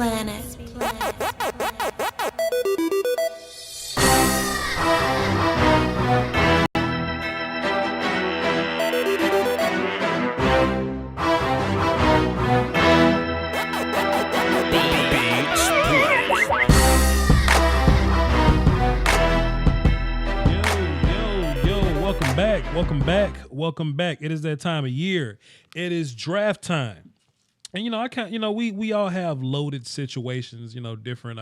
Planet. Welcome back. It is that time of year. It is draft time. And I can't, we all have loaded situations, different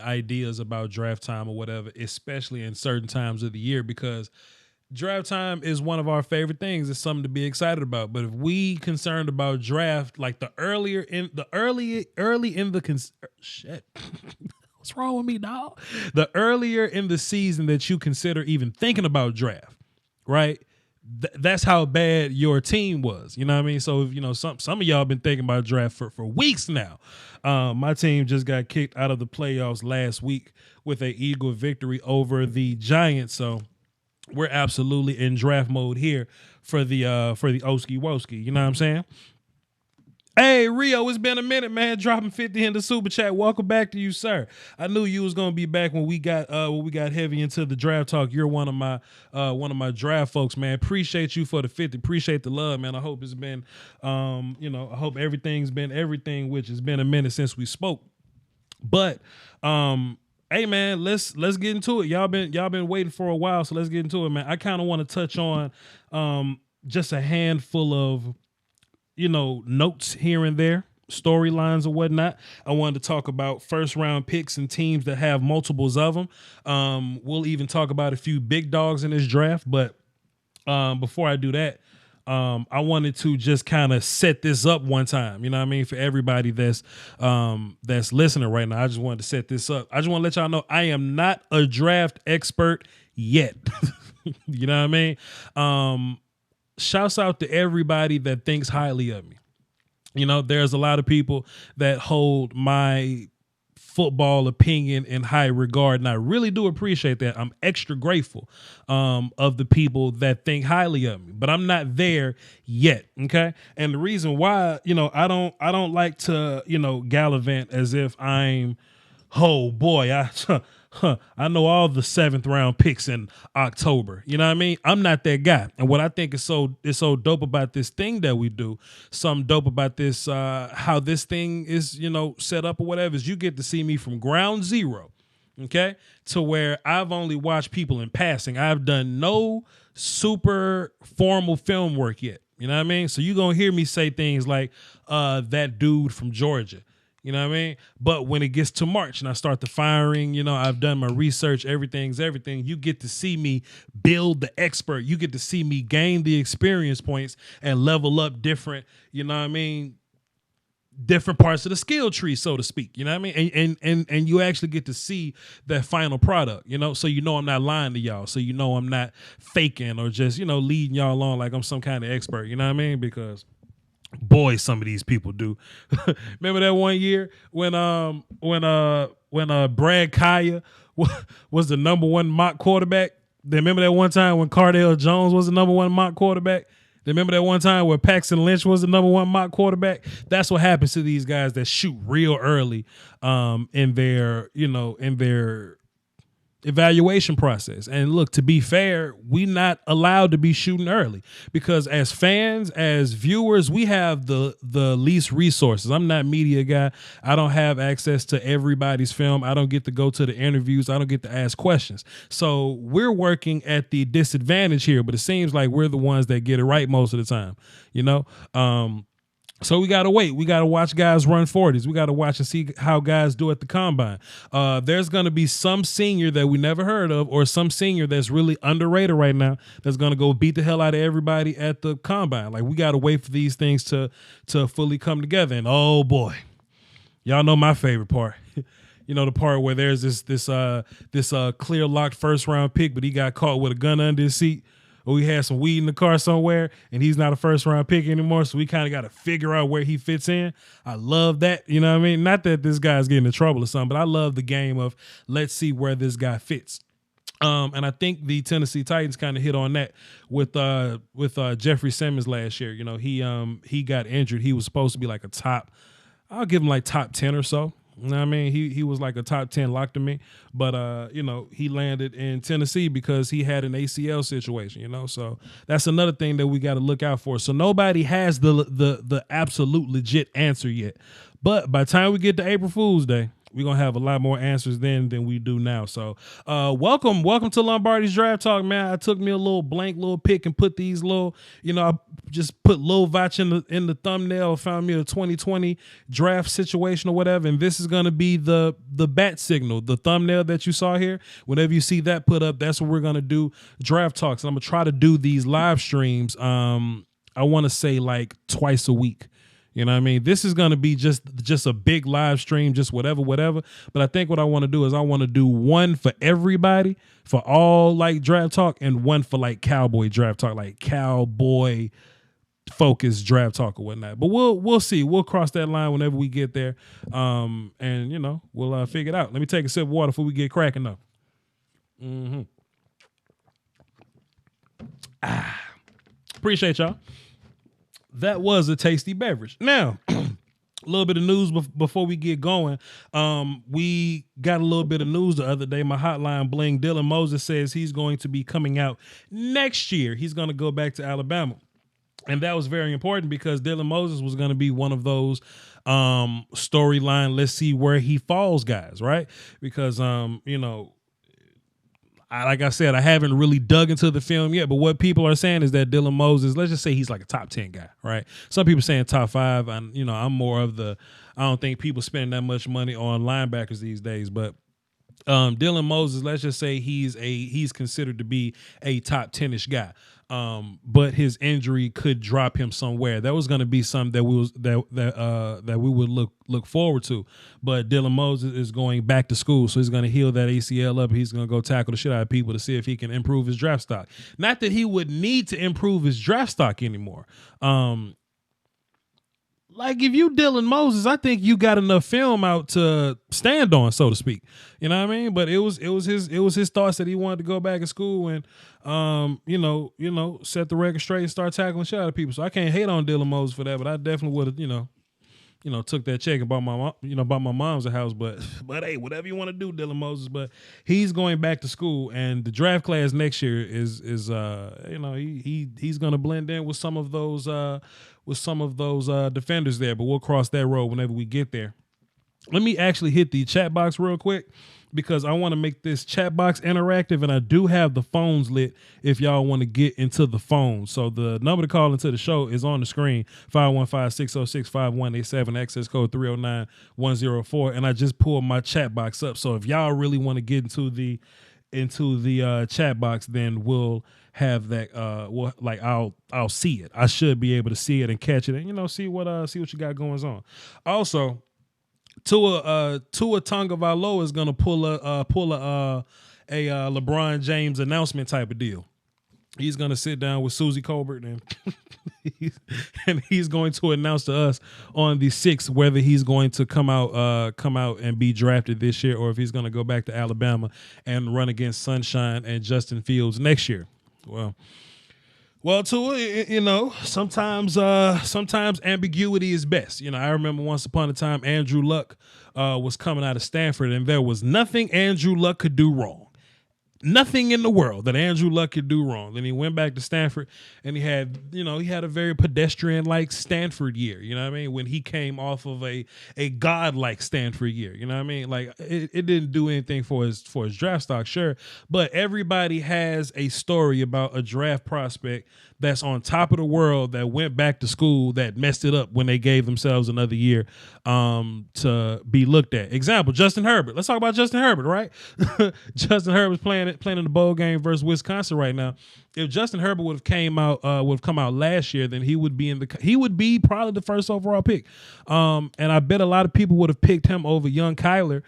ideas about draft time or whatever, especially in certain times of the year, because draft time is one of our favorite things. It's something to be excited about. But if we concerned about draft, like early in the shit. What's wrong with me, dog? The earlier in the season that you consider even thinking about draft, right? That's how bad your team was. You know what I mean? So if some of y'all been thinking about draft for weeks now. My team just got kicked out of the playoffs last week with an Eagle victory over the Giants. So we're absolutely in draft mode here for the Oski Woski. You know what I'm saying? Hey, Rio, it's been a minute, man. Dropping 50 in the super chat. Welcome back to you, sir. I knew you was gonna be back when we got heavy into the draft talk. You're one of my draft folks, man. Appreciate you for the 50. Appreciate the love, man. I hope it's been I hope everything's been everything, which has been a minute since we spoke. But hey, man, let's get into it. Y'all been waiting for a while, so let's get into it, man. I kind of want to touch on just a handful of notes here and there, storylines or whatnot. I wanted to talk about first round picks and teams that have multiples of them. We'll even talk about a few big dogs in this draft. But before I do that, I wanted to just kind of set this up one time. You know what I mean? For everybody that's listening right now, I just wanted to set this up. I just want to let y'all know I am not a draft expert yet. You know what I mean? Shouts out to everybody that thinks highly of me. There's a lot of people that hold my football opinion in high regard, and I really do appreciate that. I'm extra grateful of the people that think highly of me, but I'm not there yet. Okay, and the reason why, I don't like to, gallivant as if I'm, oh boy, I know all the 7th round picks in October. You know what I mean? I'm not that guy. And what I think is so dope about this thing that we do, something dope about this, how this thing is, set up or whatever, is you get to see me from ground zero, okay, to where I've only watched people in passing. I've done no super formal film work yet. You know what I mean? So you're going to hear me say things like that dude from Georgia. You know what I mean? But when it gets to March and I start the firing, I've done my research, everything's everything. You get to see me build the expert. You get to see me gain the experience points and level up different, different parts of the skill tree, so to speak. You know what I mean? And you actually get to see that final product, so I'm not lying to y'all. So I'm not faking or just, leading y'all along like I'm some kind of expert. You know what I mean? Because boy, some of these people do. Remember that one year when Brad Kaya was the number one mock quarterback? Remember that one time when Cardale Jones was the number one mock quarterback? Remember that one time where Paxton Lynch was the number one mock quarterback? That's what happens to these guys that shoot real early in their evaluation process. And look, to be fair, we not allowed to be shooting early because as fans, as viewers, we have the least resources. I'm not a media guy. I don't have access to everybody's film. I don't get to go to the interviews. I don't get to ask questions. So we're working at the disadvantage here, but it seems like we're the ones that get it right most of the time, So we got to wait. We got to watch guys run 40s. We got to watch and see how guys do at the combine. There's going to be some senior that we never heard of or some senior that's really underrated right now that's going to go beat the hell out of everybody at the combine. Like, we got to wait for these things to fully come together. And, oh, boy, y'all know my favorite part. The part where there's this clear locked first round pick, but he got caught with a gun under his seat. Or we had some weed in the car somewhere and he's not a first round pick anymore. So we kind of got to figure out where he fits in. I love that. You know what I mean? Not that this guy's getting in trouble or something, but I love the game of let's see where this guy fits. And I think the Tennessee Titans kind of hit on that with Jeffrey Simmons last year. He got injured. He was supposed to be like a top, I'll give him like top 10 or so. You know what I mean? He was like a top 10 lock to me. But he landed in Tennessee because he had an ACL situation, So that's another thing that we got to look out for. So nobody has the absolute legit answer yet. But by the time we get to April Fool's Day, we're gonna have a lot more answers then than we do now. So welcome to Lombardi's Draft Talk, man. I took me a little blank little pick and put these little, I just put Lil Voch in the thumbnail, found me a 2020 draft situation or whatever. And this is gonna be the bat signal, the thumbnail that you saw here. Whenever you see that put up, that's what we're gonna do draft talks. And I'm gonna try to do these live streams. I want to say like twice a week. You know what I mean? This is going to be just a big live stream, just whatever. But I think what I want to do is I want to do one for everybody, for all like draft talk, and one for like Cowboy draft talk, like Cowboy focused draft talk or whatnot. But we'll see. We'll cross that line whenever we get there. And we'll figure it out. Let me take a sip of water before we get cracking up. Appreciate y'all. That was a tasty beverage. Now, a little bit of news before we get going. We got a little bit of news the other day. My hotline bling. Dylan Moses says he's going to be coming out next year. He's going to go back to Alabama. And that was very important because Dylan Moses was going to be one of those storyline, let's see where he falls guys, right? Because, like I said, I haven't really dug into the film yet, but what people are saying is that Dylan Moses, let's just say he's like a top 10 guy, right? Some people saying top 5. I'm more of I don't think people spend that much money on linebackers these days, but Dylan Moses, let's just say he's considered to be a top 10-ish guy. But his injury could drop him somewhere. That was going to be something that we would look forward to. But Dylan Moses is going back to school, so he's going to heal that ACL up. He's going to go tackle the shit out of people to see if he can improve his draft stock. Not that he would need to improve his draft stock anymore. Like if you Dylan Moses, I think you got enough film out to stand on, so to speak. You know what I mean? But it was his thoughts that he wanted to go back to school and set the record straight and start tackling shit out of people. So I can't hate on Dylan Moses for that, but I definitely would have took that check and bought my mom's a house. But hey, whatever you want to do, Dylan Moses. But he's going back to school, and the draft class next year is he's gonna blend in with some of those defenders there. But we'll cross that road whenever we get there. Let me actually hit the chat box real quick because I want to make this chat box interactive, and I do have the phones lit if y'all want to get into the phone. So the number to call into the show is on the screen, 515-606-5187, access code 309104, and I just pulled my chat box up. So if y'all really want to get into the chat box, then we'll have that I'll see it. I should be able to see it and catch it and see what you got going on. Also, Tua Tagovailoa is gonna pull a LeBron James announcement type of deal. He's gonna sit down with Susie Colbert and he's going to announce to us on the 6th whether he's going to come out and be drafted this year or if he's gonna go back to Alabama and run against Sunshine and Justin Fields next year. Well, Tua, sometimes ambiguity is best. I remember once upon a time Andrew Luck was coming out of Stanford, and there was nothing Andrew Luck could do wrong. Nothing in the world that Andrew Luck could do wrong. Then he went back to Stanford, and he had a very pedestrian-like Stanford year. You know what I mean? When he came off of a god-like Stanford year. You know what I mean? Like it didn't do anything for his draft stock, sure. But everybody has a story about a draft prospect that's on top of the world that went back to school that messed it up when they gave themselves another year to be looked at. Example, Justin Herbert. Let's talk about Justin Herbert, right? Justin Herbert's playing in the bowl game versus Wisconsin right now. If Justin Herbert would have come out last year, then he would be probably the first overall pick. And I bet a lot of people would have picked him over young Kyler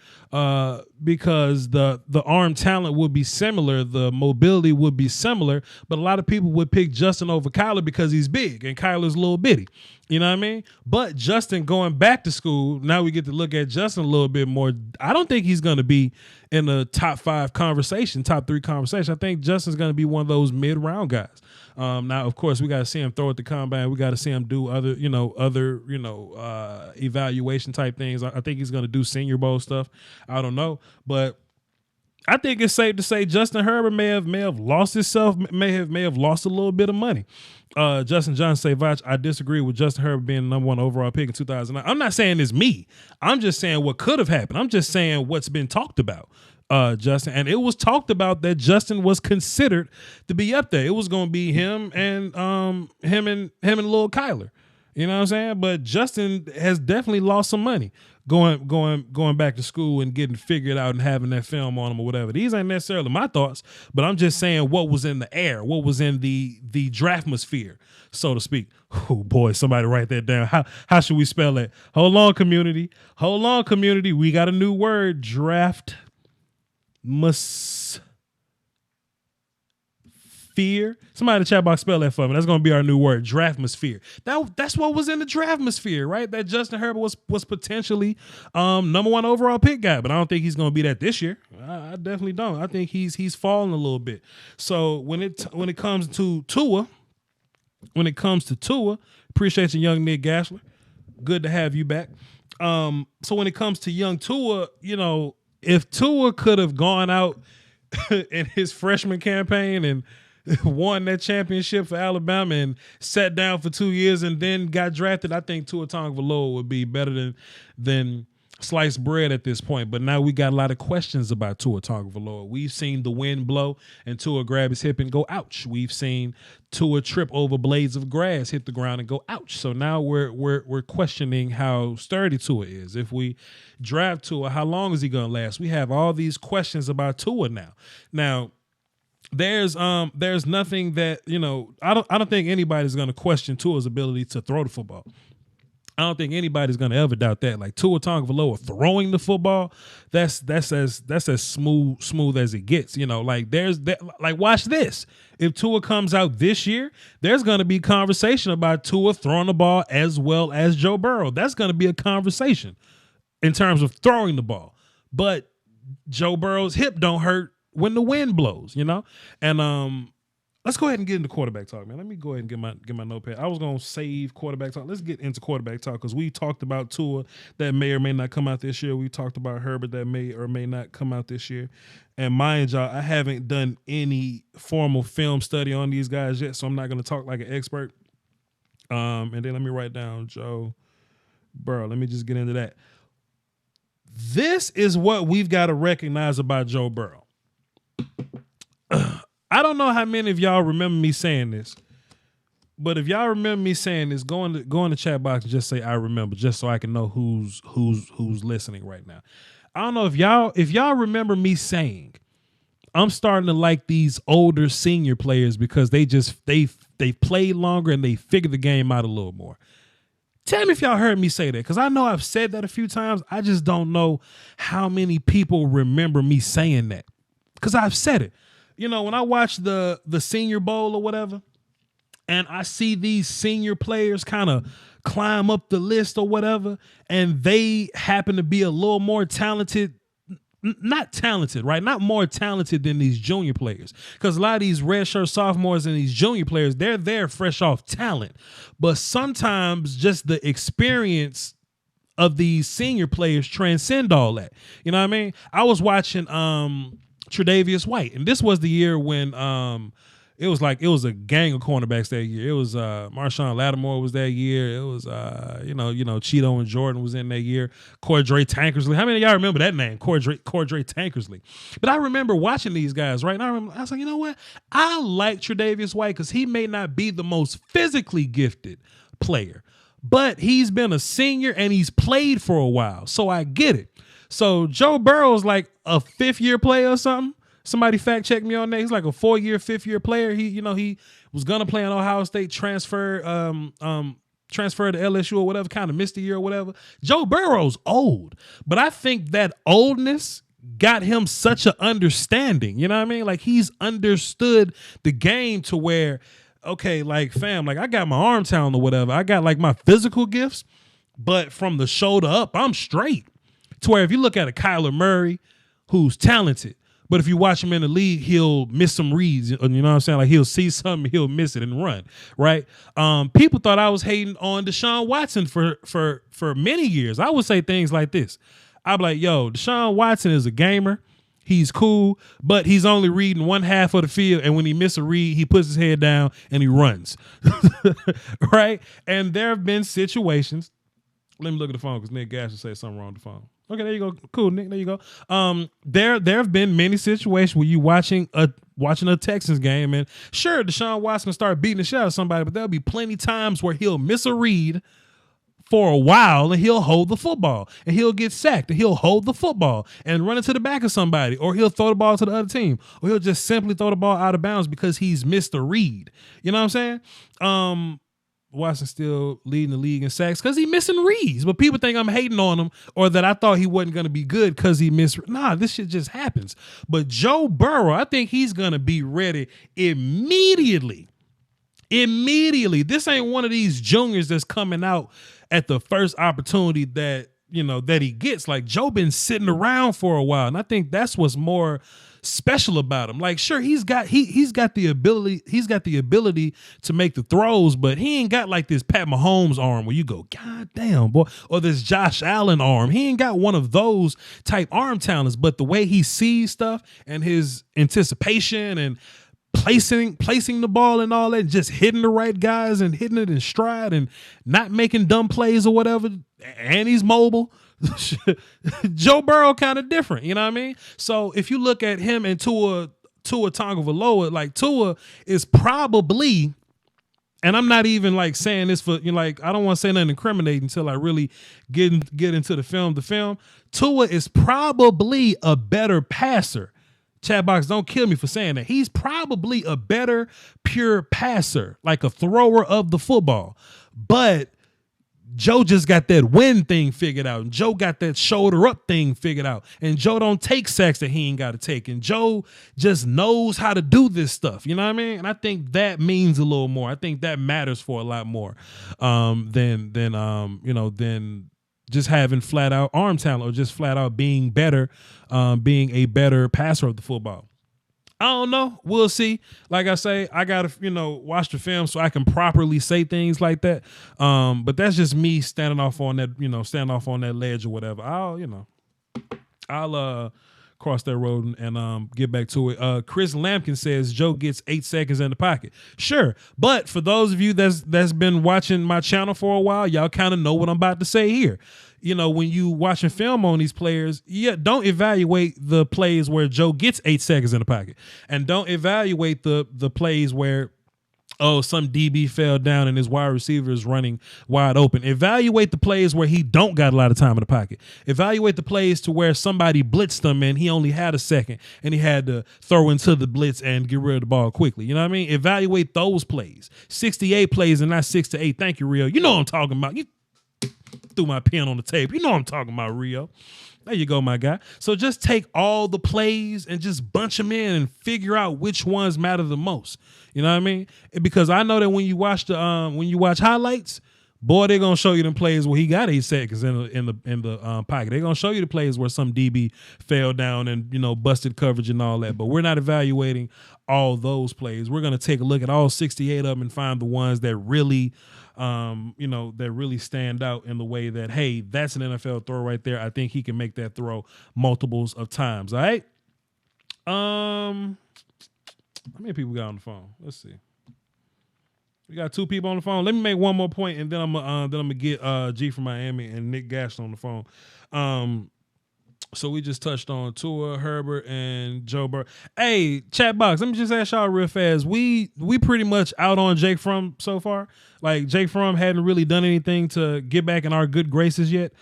because the arm talent would be similar, the mobility would be similar, but a lot of people would pick Justin over Kyler because he's big and Kyler's a little bitty. You know what I mean? But Justin going back to school, now we get to look at Justin a little bit more. I don't think he's going to be in the top 5 conversation, top 3 conversation. I think Justin's going to be one of those mid-round guys. Now, of course, we got to see him throw at the combine. We got to see him do other evaluation type things. I think he's going to do Senior Bowl stuff. I don't know, but I think it's safe to say Justin Herbert may have lost himself, may have lost a little bit of money. Justin Johnson say, Voch, I disagree with Justin Herbert being the number 1 overall pick in 2009. I'm not saying it's me. I'm just saying what could have happened. I'm just saying what's been talked about, Justin. And it was talked about that Justin was considered to be up there. It was going to be him and little Kyler. You know what I'm saying? But Justin has definitely lost some money going back to school and getting figured out and having that film on him or whatever. These ain't necessarily my thoughts, but I'm just saying what was in the air, what was in the draftmosphere, so to speak. Oh boy, somebody write that down. How should we spell it? Hold on, community. Hold on, community. We got a new word. Draft fear. Somebody in the chat box spell that for me. That's going to be our new word, draftmosphere. That's what was in the draftmosphere, right? That Justin Herbert was potentially number 1 overall pick guy, but I don't think he's going to be that this year. I definitely don't. I think he's fallen a little bit. So when it comes to Tua, appreciate you, young Nick Gassler. Good to have you back. So when it comes to young Tua, if Tua could have gone out in his freshman campaign and won that championship for Alabama and sat down for 2 years and then got drafted, I think Tua Tagovailoa would be better than sliced bread at this point. But now we got a lot of questions about Tua Tagovailoa. We've seen the wind blow and Tua grab his hip and go ouch. We've seen Tua trip over blades of grass, hit the ground and go ouch. So now we're questioning how sturdy Tua is. If we draft Tua, how long is he going to last? We have all these questions about Tua now. Now, there's nothing that, I don't think anybody's going to question Tua's ability to throw the football. I don't think anybody's going to ever doubt that. Like Tua Tagovailoa throwing the football, that's as smooth as it gets. Like watch this. If Tua comes out this year, there's going to be conversation about Tua throwing the ball as well as Joe Burrow. That's going to be a conversation in terms of throwing the ball. But Joe Burrow's hip don't hurt when the wind blows, and let's go ahead and get into quarterback talk, man. Let me go ahead and get my notepad. I was gonna save quarterback talk. Let's get into quarterback talk because we talked about Tua that may or may not come out this year. We talked about Herbert that may or may not come out this year. And mind y'all, I haven't done any formal film study on these guys yet, so I'm not gonna talk like an expert. And then let me write down Joe Burrow. Let me just get into that. This is what we've got to recognize about Joe Burrow. I don't know how many of y'all remember me saying this, but if y'all remember me saying this, go in the chat box and just say I remember, just so I can know who's listening right now. I don't know if y'all remember me saying I'm starting to like these older senior players because they've played longer and they figured the game out a little more. Tell me if y'all heard me say that, because I know I've said that a few times. I just don't know how many people remember me saying that, because I've said it. When I watch the Senior Bowl or whatever, and I see these senior players kind of climb up the list or whatever, and they happen to be a little more talented, not talented, right? Not more talented than these junior players. Because a lot of these redshirt sophomores and these junior players, they're there fresh off talent. But sometimes just the experience of these senior players transcend all that. You know what I mean? I was watching Tre'Davious White, and this was the year when it was a gang of cornerbacks that year. It was Marshawn Lattimore was that year. It was Cheeto and Jordan was in that year. Cordray Tankersley. How many of y'all remember that name? Cordray Tankersley. But I remember watching these guys, right? And I was like, you know what? I like Tre'Davious White because he may not be the most physically gifted player, but he's been a senior and he's played for a while, so I get it. So Joe Burrow's like a 5th-year player or something. Somebody fact check me on that. He's like a 4-year, 5th-year player. He was gonna play in Ohio State, transferred to LSU or whatever, kind of missed a year or whatever. Joe Burrow's old, but I think that oldness got him such an understanding. You know what I mean? Like he's understood the game to where, okay, like fam, like I got my arm talent or whatever. I got like my physical gifts, but from the shoulder up, I'm straight. To where if you look at a Kyler Murray, who's talented, But if you watch him in the league, he'll miss some reads. You know what I'm saying? Like he'll see something, he'll miss it and run. Right? People thought I was hating on Deshaun Watson for many years. I would say things like this. I'd be like, yo, Deshaun Watson is a gamer. He's cool, but he's only reading one half of the field. And when he misses a read, he puts his head down and he runs. Right? And there have been situations. Let me look at the phone because Nick Gash said something wrong with the phone. Okay, there you go. Cool, Nick. There you go. There have been many situations where you watching a Texans game, and sure, Deshaun Watson will start beating the shit out of somebody, but there'll be plenty times where he'll miss a read for a while and he'll hold the football and he'll get sacked and he'll hold the football and run into the back of somebody, or he'll throw the ball to the other team, or he'll just simply throw the ball out of bounds because he's missed a read. You know what I'm saying? Watson still leading the league in sacks because he missing reads, but people think I'm hating on him or that I thought he wasn't going to be good because he missed. Nah, this shit just happens. But Joe Burrow, I think he's going to be ready immediately. This ain't one of these juniors that's coming out at the first opportunity that, you know, that he gets. Like, Joe been sitting around for a while, and I think that's what's more special about him. Like, sure, he's got the ability to make the throws, but he ain't got like this Pat Mahomes arm where you go, God damn, boy, or this Josh Allen arm. He ain't got one of those type arm talents, but the way he sees stuff and his anticipation and placing the ball and all that, just hitting the right guys and hitting it in stride and not making dumb plays or whatever, and he's mobile. Joe Burrow kind of different, you know what I mean? So if you look at him and Tua Tagovailoa, like, Tua is probably, and I'm not even like saying this for, you know, like, I don't want to say nothing incriminating until I really get into the film. Tua is probably a better passer. Chat box, don't kill me for saying that. He's probably a better pure passer, like a thrower of the football. But Joe just got that win thing figured out. And Joe got that shoulder up thing figured out. And Joe don't take sacks that he ain't got to take. And Joe just knows how to do this stuff. You know what I mean? And I think that means a little more. I think that matters for a lot more than just having flat out arm talent or just flat out being better, being a better passer of the football. I don't know. We'll see. Like I say, I got to, watch the film so I can properly say things like that. But that's just me standing off on that ledge or whatever. I'll cross that road and get back to it. Chris Lampkin says Joe gets 8 seconds in the pocket. Sure. But for those of you that's been watching my channel for a while, y'all kind of know what I'm about to say here. When you watching film on these players, don't evaluate the plays where Joe gets 8 seconds in the pocket. And don't evaluate the plays where, some DB fell down and his wide receiver is running wide open. Evaluate the plays where he don't got a lot of time in the pocket. Evaluate the plays to where somebody blitzed him and he only had a second and he had to throw into the blitz and get rid of the ball quickly. You know what I mean? Evaluate those plays. 68 plays and not 6 to 8. Thank you, Rio. You know what I'm talking about. You threw my pen on the table. You know what I'm talking about, Rio. There you go, my guy. So just take all the plays and just bunch them in and figure out which ones matter the most. You know what I mean? Because I know that when you watch highlights, boy, they're gonna show you them plays where he got 8 seconds in the pocket. They're gonna show you the plays where some DB fell down and busted coverage and all that. But we're not evaluating all those plays. We're gonna take a look at all 68 of them and find the ones that really that really stand out in the way that, hey, that's an NFL throw right there. I think he can make that throw multiples of times. All right. How many people got on the phone? Let's see. We got 2 people on the phone. Let me make one more point, and then I'm gonna get G from Miami and Nick Gash on the phone. So we just touched on Tua, Herbert, and Joe Burrow. Hey, chat box, let me just ask y'all real fast. We pretty much out on Jake Fromm so far. Like, Jake Fromm hadn't really done anything to get back in our good graces yet.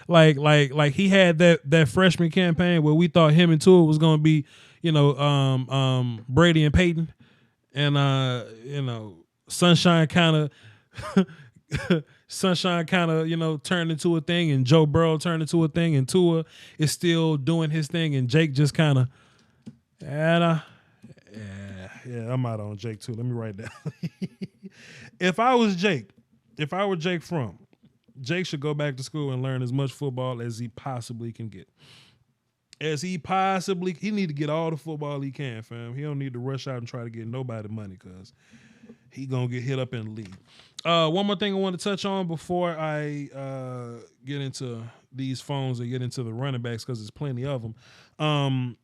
like he had that freshman campaign where we thought him and Tua was gonna be, Brady and Peyton, and Sunshine kind of turned into a thing, and Joe Burrow turned into a thing, and Tua is still doing his thing, and Jake just kind of, I'm out on Jake too. Let me write down. If I were Jake Fromm, Jake should go back to school and learn as much football as he possibly can get. as he need to get all the football he can, fam. He don't need to rush out and try to get nobody money because he gonna get hit up in the league. One more thing I want to touch on before I get into these phones or get into the running backs because there's plenty of them.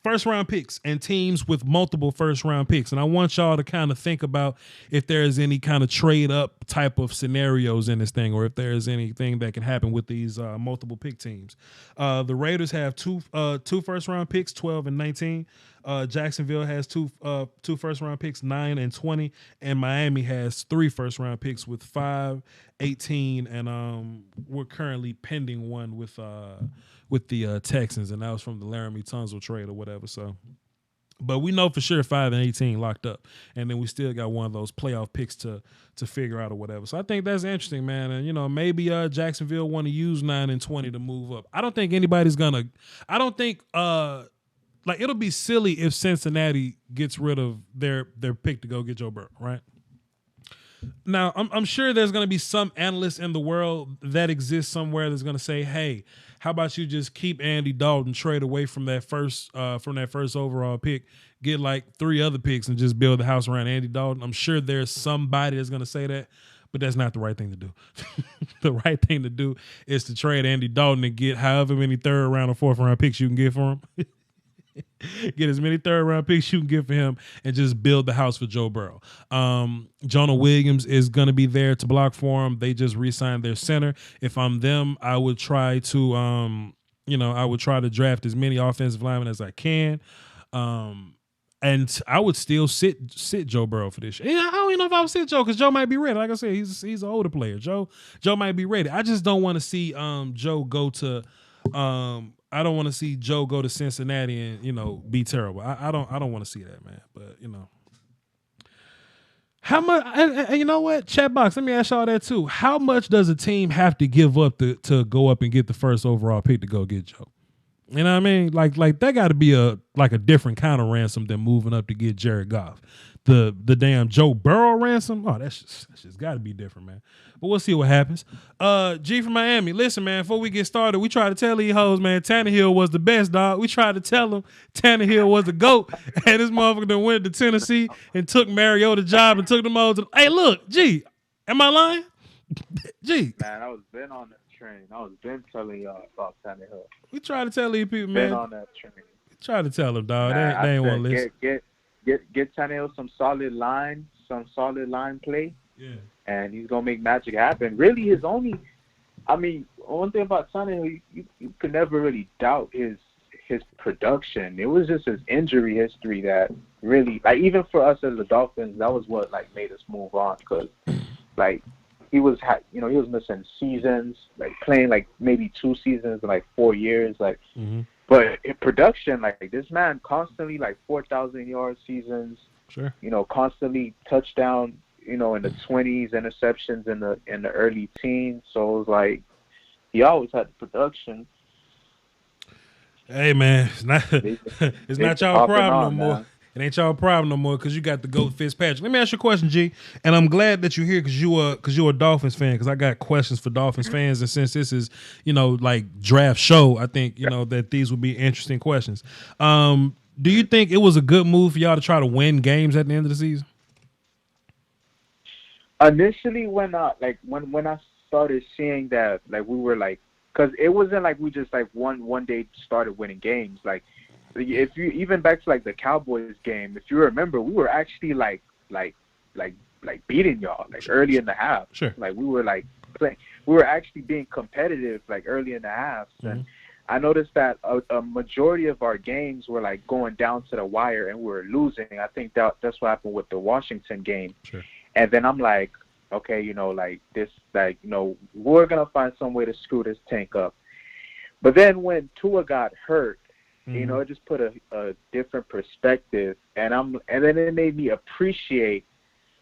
First round picks and teams with multiple first round picks. And I want y'all to kind of think about if there is any kind of trade up type of scenarios in this thing, or if there is anything that can happen with these multiple pick teams. The Raiders have two first round picks, 12 and 19. Jacksonville has two first round picks, 9 and 20. And Miami has 3 first round picks with 5, 18. And we're currently pending one with the Texans, and that was from the Laramie Tunsil trade or whatever. So, but we know for sure 5 and 18 locked up, and then we still got one of those playoff picks to figure out or whatever. So I think that's interesting, man. And maybe Jacksonville want to use 9 and 20 to move up. I don't think anybody's gonna. I don't think like it'll be silly if Cincinnati gets rid of their pick to go get Joe Burrow, right? Now, I'm sure there's going to be some analyst in the world that exists somewhere that's going to say, hey, how about you just keep Andy Dalton, trade away from that first overall pick, get like 3 other picks and just build the house around Andy Dalton. I'm sure there's somebody that's going to say that, but that's not the right thing to do. The right thing to do is to trade Andy Dalton and get however many 3rd round or 4th round picks you can get for him. Get as many 3rd round picks you can get for him and just build the house for Joe Burrow. Jonah Williams is going to be there to block for him. They just re-signed their center. If I'm them, I would try to, draft as many offensive linemen as I can. And I would still sit Joe Burrow for this. I don't even know if I would sit Joe because Joe might be ready. Like I said, he's an older player. Joe might be ready. I just don't want to see Joe go to I don't want to see Joe go to Cincinnati and be terrible. I don't want to see that, man. But how much? And you know what? Chat box. Let me ask y'all that too. How much does a team have to give up to go up and get the first overall pick to go get Joe? You know what I mean? Like that got to be a different kind of ransom than moving up to get Jared Goff. The damn Joe Burrow ransom. Oh, that's just got to be different, man. But we'll see what happens. G from Miami. Listen, man, before we get started, we tried to tell these hoes, man, Tannehill was the best, dog. We tried to tell them Tannehill was the GOAT. And this motherfucker done went to Tennessee and took Mariota's job and took them all to. Hey, look, G, am I lying? G. Man, I was been on that train. I was been telling y'all about Tannehill. We tried to tell these people, man. Been on that train. We tried to tell them, dog. Man, they ain't want to listen. Get Tannehill some solid line play. Yeah. And he's gonna make magic happen. Really, one thing about Tannehill, you could never really doubt his production. It was just his injury history that really, like, even for us as the Dolphins, that was what made us move on, because he was missing seasons, playing maybe 2 seasons in 4 years, Mm-hmm. But in production, this man constantly 4,000 yard seasons. Sure. Constantly touchdown. In the 20s, interceptions in the early teens. So it was he always had the production. Hey man, it's not y'all problem no more. Man. It ain't y'all problem no more because you got the GOAT Fitzpatrick. Let me ask you a question, G. And I'm glad that you're here because you're a Dolphins fan, because I got questions for Dolphins fans. And since this is, draft show, I think, that these would be interesting questions. Do you think it was a good move for y'all to try to win games at the end of the season? Initially, when I started seeing that, we were because it wasn't we just one day started winning games. If you even back to the Cowboys game, if you remember, we were actually beating y'all early in the half. Sure. We were playing. We were actually being competitive early in the half, and I noticed that a majority of our games were going down to the wire and we were losing. I think that's what happened with the Washington game. Sure. And then I'm okay, this, we're going to find some way to screw this tank up. But then when Tua got hurt, it just put a different perspective. And then it made me appreciate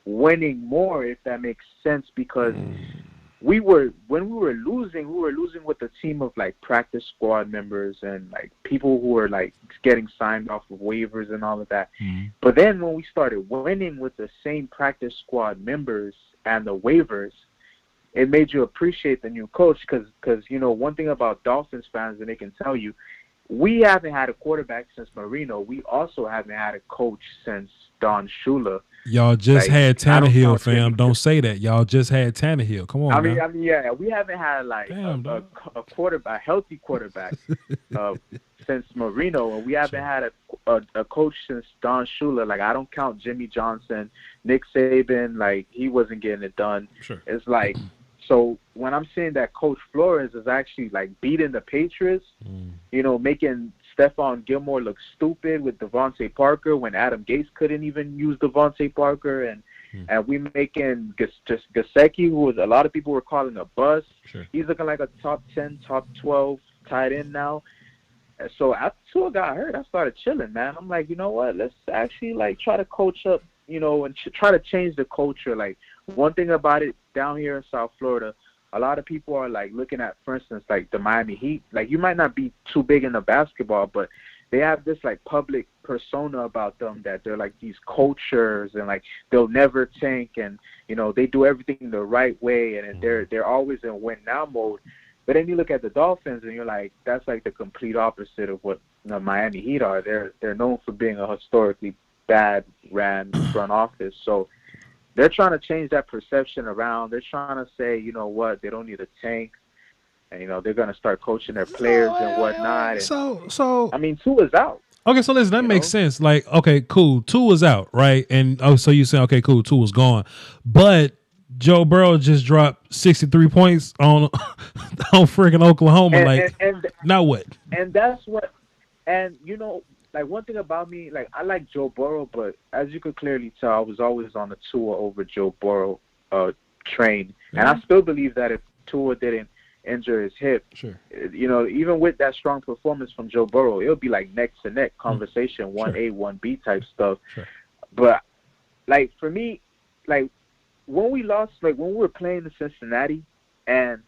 winning more, if that makes sense, because when we were losing with a team of practice squad members and people who were getting signed off of waivers and all of that. But then when we started winning with the same practice squad members and the waivers, it made you appreciate the new coach, because one thing about Dolphins fans, and they can tell you, we haven't had a quarterback since Marino. We also haven't had a coach since Don Shula. Y'all just Like, had I don't Tannehill, count Jimmy. fam. Don't say that. Y'all just had Tannehill. Come on now. Yeah, we haven't had like Damn, a dog. quarterback, a healthy quarterback uh, since Marino, and we haven't had a coach since Don Shula. Like, I don't count Jimmy Johnson, Nick Saban. Like, he wasn't getting it done. Sure. It's like, so when I'm saying that Coach Flores is actually like beating the Patriots, you know, making Stephon Gilmore look stupid with Devontae Parker when Adam Gates couldn't even use Devontae Parker, and we making Gesicki, who was, a lot of people were calling a bust. Sure. He's looking like a top 10, top 12 tight end now. So after Tua got hurt, I started chilling, man. I'm like, you know what? Let's actually like try to coach up, you know, and try to change the culture. Like, one thing about it down here in South Florida, a lot of people are like looking at, for instance, like the Miami Heat. Like, you might not be too big into basketball, but they have this like public persona about them that they're like these cultures and like they'll never tank, and you know they do everything the right way, and they're always in win now mode. But then you look at the Dolphins and you're like, that's like the complete opposite of what the Miami Heat are. They're known for being a historically bad ran front office. So they're trying to change that perception around. They're trying to say, you know what, they don't need a tank. And, you know, they're going to start coaching their players and whatnot. So I mean, Tua's out. okay, so listen, that makes sense. Like, okay, cool, Tua's out, right? And so you say, okay, cool, Tua's gone, but Joe Burrow just dropped 63 points on freaking Oklahoma. And now what? And that's what. And you know, like, one thing about me, like, I like Joe Burrow, but as you could clearly tell, I was always on the Tua over Joe Burrow train, and I still believe that if Tua didn't injure his hip, sure, you know, even with that strong performance from Joe Burrow, it'll be like neck to neck conversation, 1A, 1B type stuff. Sure. But like, for me, like, when we lost, like when we were playing in Cincinnati and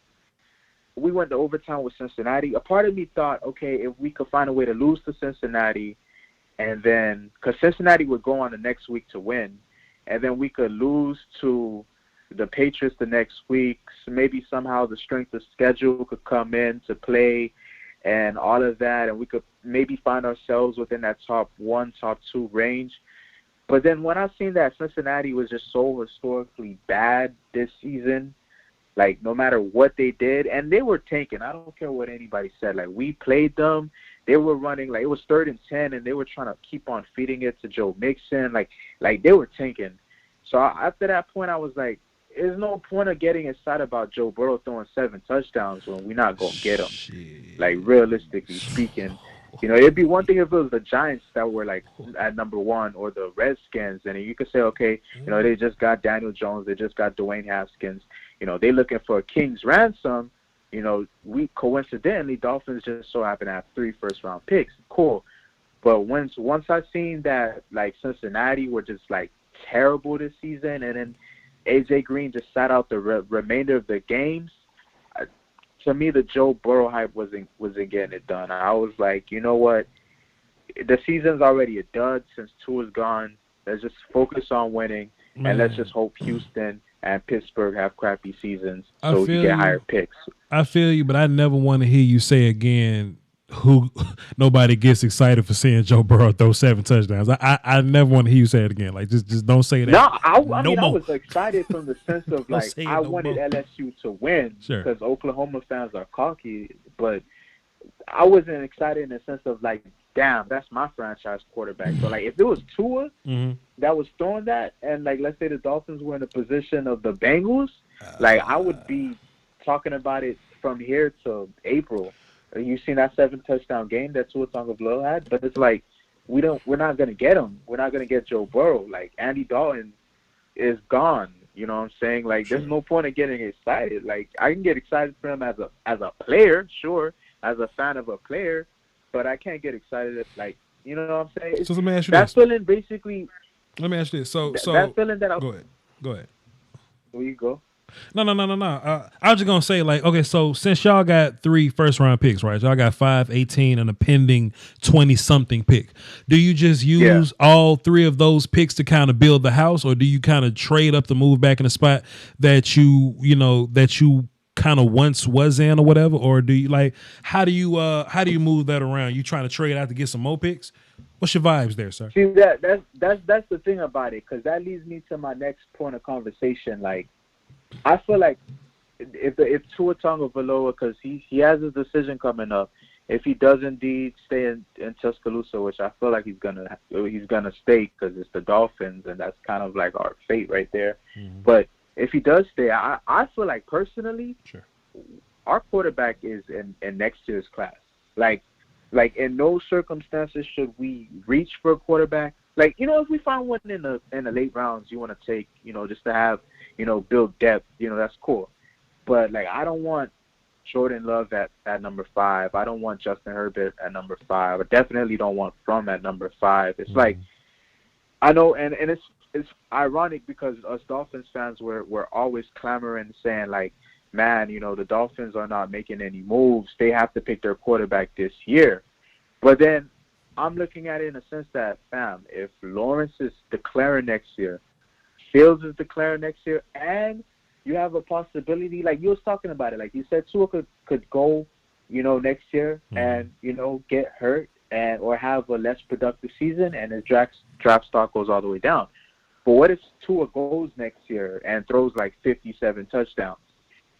we went to overtime with Cincinnati, a part of me thought, okay, if we could find a way to lose to Cincinnati, and then, because Cincinnati would go on the next week to win, and then we could lose to the Patriots the next week, so maybe somehow the strength of schedule could come in to play and all of that, and we could maybe find ourselves within that top 1, top 2 range. But then when I seen that Cincinnati was just so historically bad this season, like no matter what they did, and they were tanking. I don't care what anybody said. Like, we played them. They were running, like, it was 3rd and 10, and they were trying to keep on feeding it to Joe Mixon. Like they were tanking. So after that point, I was like, there's no point of getting excited about Joe Burrow throwing 7 touchdowns when we're not going to get him. Shit. Like, realistically speaking. You know, it'd be one thing if it was the Giants that were, like, at number 1, or the Redskins, and you could say, okay, you know, they just got Daniel Jones, they just got Dwayne Haskins. You know, they looking for a king's ransom. You know, we coincidentally, Dolphins just so happen to have 3 first-round picks. Cool. But once I seen that, like, Cincinnati were just, like, terrible this season, and then A.J. Green just sat out the remainder of the games, to me, the Joe Burrow hype wasn't getting it done. I was like, you know what? The season's already a dud since Tua's gone. Let's just focus on winning, and let's just hope Houston and Pittsburgh have crappy seasons so we get higher picks. I feel you, but I never want to hear you say again who nobody gets excited for seeing Joe Burrow throw 7 touchdowns. I never want to hear you say it again. Like, just don't say that. No, I mean, I was excited from the sense of, like, I wanted more. LSU to win Sure, because Oklahoma fans are cocky, but I wasn't excited in the sense of, like, damn, that's my franchise quarterback. So, like, if it was Tua that was throwing that, and, like, let's say the Dolphins were in the position of the Bengals, like, I would be talking about it from here to April. You seen that 7 touchdown game that Tua Tagovailoa had, but it's like we're not gonna get him. We're not gonna get Joe Burrow. Like, Andy Dalton is gone. You know what I'm saying? Like, there's no point in getting excited. Like, I can get excited for him as a player, sure, as a fan of a player, but I can't get excited at, like, you know what I'm saying? So let me ask you that this. feeling basically. Let me ask you this. So that feeling that go ahead. Where you go? No. I was just gonna say, like, okay, so since y'all got 3 first-round picks, right? Y'all got 5, 18, and a pending 20-something pick. Do you just use all 3 of those picks to kind of build the house, or do you kind of trade up to move back in the spot that you kind of once was in or whatever, or do you like how do you move that around? You trying to trade out to get some more picks? What's your vibes there, sir? See, that's the thing about it, because that leads me to my next point of conversation. Like, I feel like if Tua Tagovailoa, because he has his decision coming up, if he does indeed stay in Tuscaloosa, which I feel like he's gonna stay because it's the Dolphins and that's kind of like our fate right there. Mm-hmm. But if he does stay, I feel like personally, sure, our quarterback is in next year's class. Like in no circumstances should we reach for a quarterback. Like, if we find one in the late rounds you want to take, just to have, build depth, that's cool. But like, I don't want Jordan Love at number 5. I don't want Justin Herbert at number 5. I definitely don't want Fromm at number 5. It's like, I know, and it's ironic because us Dolphins fans we're always clamoring, saying like, man, the Dolphins are not making any moves. They have to pick their quarterback this year. But then I'm looking at it in a sense that, fam, if Lawrence is declaring next year, Fields is declaring next year, and you have a possibility, like you was talking about it, like you said, Tua could go, next year and, get hurt or have a less productive season, and his draft stock goes all the way down. But what if Tua goes next year and throws like 57 touchdowns?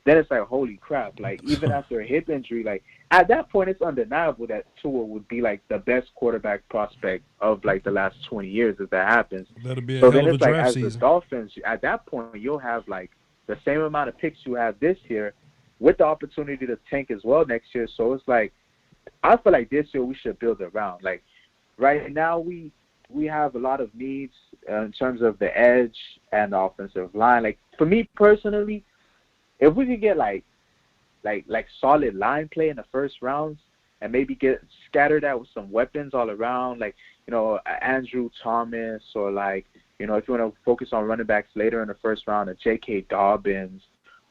Then it's like, holy crap, like even after a hip injury, like at that point it's undeniable that Tua would be like the best quarterback prospect of like the last 20 years if that happens. That'll be a hell of a draft season. As the Dolphins, at that point you'll have like the same amount of picks you have this year with the opportunity to tank as well next year. So it's like, I feel like this year we should build around. Like right now we have a lot of needs in terms of the edge and the offensive line. Like for me personally, if we could get like solid line play in the first rounds and maybe get scattered out with some weapons all around, like, Andrew Thomas, or like, if you want to focus on running backs later in the first round, a J.K. Dobbins,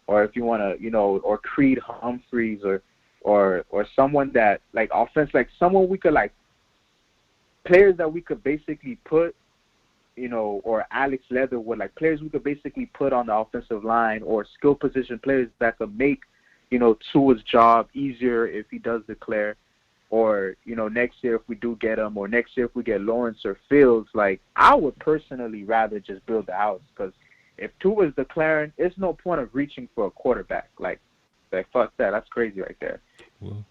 or if you want to, or Creed Humphreys, or someone that, like, offense, like someone we could, like, players that we could basically put, or Alex Leatherwood, like players we could basically put on the offensive line, or skill position players that could make, Tua's job easier if he does declare. Or, next year if we do get him, or next year if we get Lawrence or Fields, like, I would personally rather just build the house, because if Tua's declaring, it's no point of reaching for a quarterback. Like fuck that. That's crazy right there. Well,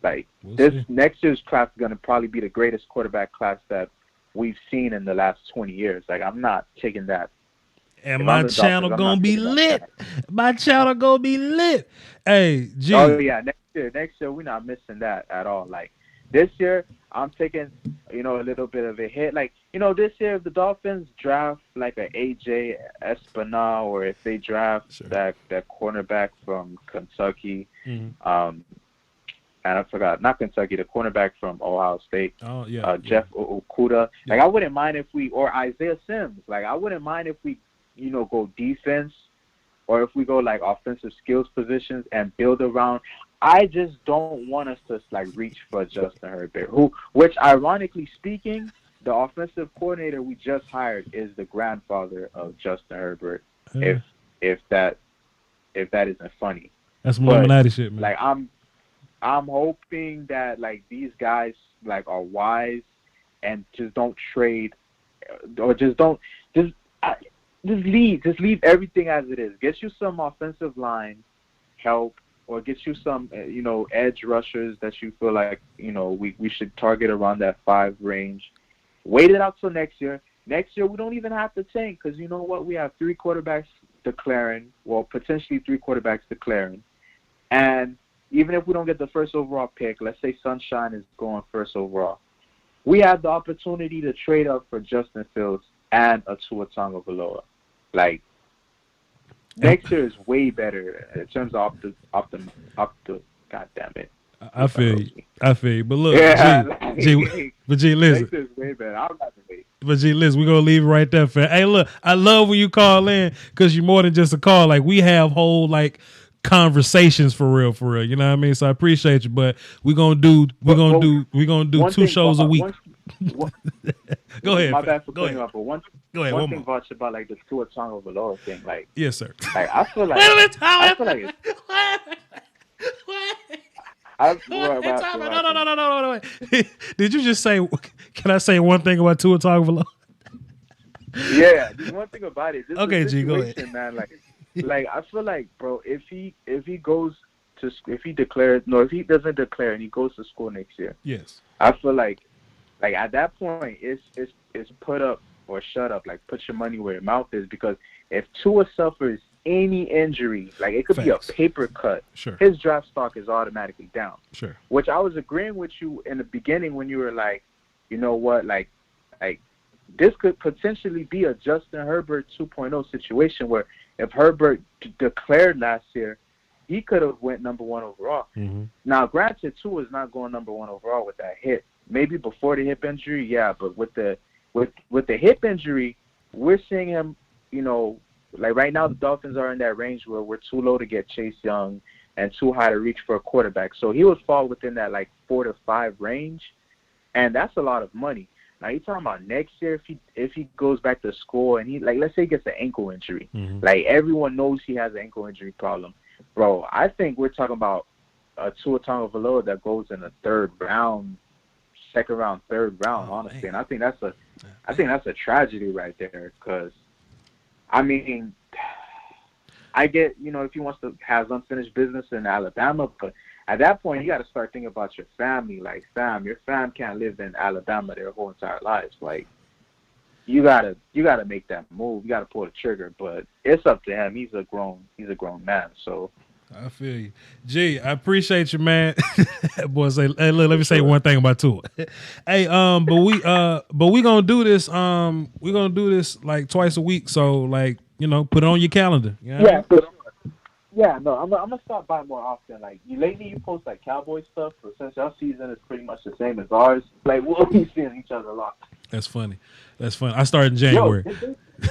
Next year's class is going to probably be the greatest quarterback class that we've seen in the last 20 years. Like, I'm not taking that. And my channel going to be lit. My channel going to be lit. Hey, G. Oh, yeah. Next year, we're not missing that at all. Like, this year, I'm taking, a little bit of a hit. Like, this year, if the Dolphins draft like a AJ Espinal, or if they draft that cornerback from Kentucky, and I forgot, not Kentucky, the cornerback from Ohio State, Jeff Okudah. Like, I wouldn't mind if we, or Isaiah Sims. Like, I wouldn't mind if we, go defense, or if we go like offensive skills positions and build around. I just don't want us to like reach for Justin Herbert, which ironically speaking, the offensive coordinator we just hired is the grandfather of Justin Herbert. Yeah. If that isn't funny. That's some Illuminati shit, man. Like, I'm hoping that like these guys like are wise and just don't trade, or just leave everything as it is. Get you some offensive line help, or get you some, edge rushers that you feel like, we should target around that 5 range. Wait it out till next year. Next year, we don't even have to tank, because you know what? We have 3 quarterbacks declaring, well, potentially 3 quarterbacks declaring. And even if we don't get the first overall pick, let's say Sunshine is going first overall, we have the opportunity to trade up for Justin Fields and a Tua Tagovailoa. Like, next year is way better in terms of God damn it. I feel you. But look, G, listen. Next year is way better. I'm about to wait. But G, listen, we're going to leave it right there, fam. Hey, look, I love when you call in, because you're more than just a call. Like, we have whole, like, conversations for real. You know what I mean? So I appreciate you, but we're going to do 2 shows a week. Go ahead. My bad for cutting you off, but one thing, Voch, about like the Tua Tagovailoa thing, like, yes, sir. Like, I feel like What? What What? happened? Time? What No, no, no, happened? no, no, no. Wait. Did you just say? Can I say one thing about Tua Tagovailoa? Yeah, just one thing about it, just the Okay, G, go ahead. situation, man. Like I feel like, bro, if he goes to if he declares no, if he doesn't declare and he goes to school next year, Yes. I feel like at that point, it's put up or shut up. Like put your money where your mouth is, because if Tua suffers any injury, like it could be a Facts. paper cut, Sure. his draft stock is automatically down. Sure. Which I was agreeing with you in the beginning when you were like, you know what, like this could potentially be a Justin Herbert 2.0 situation where if Herbert declared last year, he could have went number one overall. Mm-hmm. Now, granted, Tua is not going number one overall with that hip. Maybe before the hip injury, yeah, but with the hip injury, we're seeing him, like right now the Dolphins are in that range where we're too low to get Chase Young and too high to reach for a quarterback. So he would fall within that like 4 to 5 range, and that's a lot of money. Now you're talking about next year if he goes back to school and he, like, let's say he gets an ankle injury. Mm-hmm. Like everyone knows he has an ankle injury problem. Bro, I think we're talking about a Tua Tagovailoa that goes in the third round, second round, third round, honestly. Man. And I think that's a tragedy right there, because I mean, I get, if he wants to have unfinished business in Alabama, but at that point, you got to start thinking about your family. Like, your fam can't live in Alabama their whole entire lives. Like, you gotta make that move. You gotta pull the trigger. But it's up to him. He's a grown man. So I feel you. G, I appreciate you, man. Boy, hey, look, let me say one thing about Tua. Hey, but we gonna do this. We gonna do this like twice a week. So, like, put it on your calendar. You know what I mean? for sure. Yeah, no, I'm gonna stop by more often. Like, lately, you post like Cowboys stuff, but since our season is pretty much the same as ours, like we'll be seeing each other a lot. That's funny. I started in Yo, January.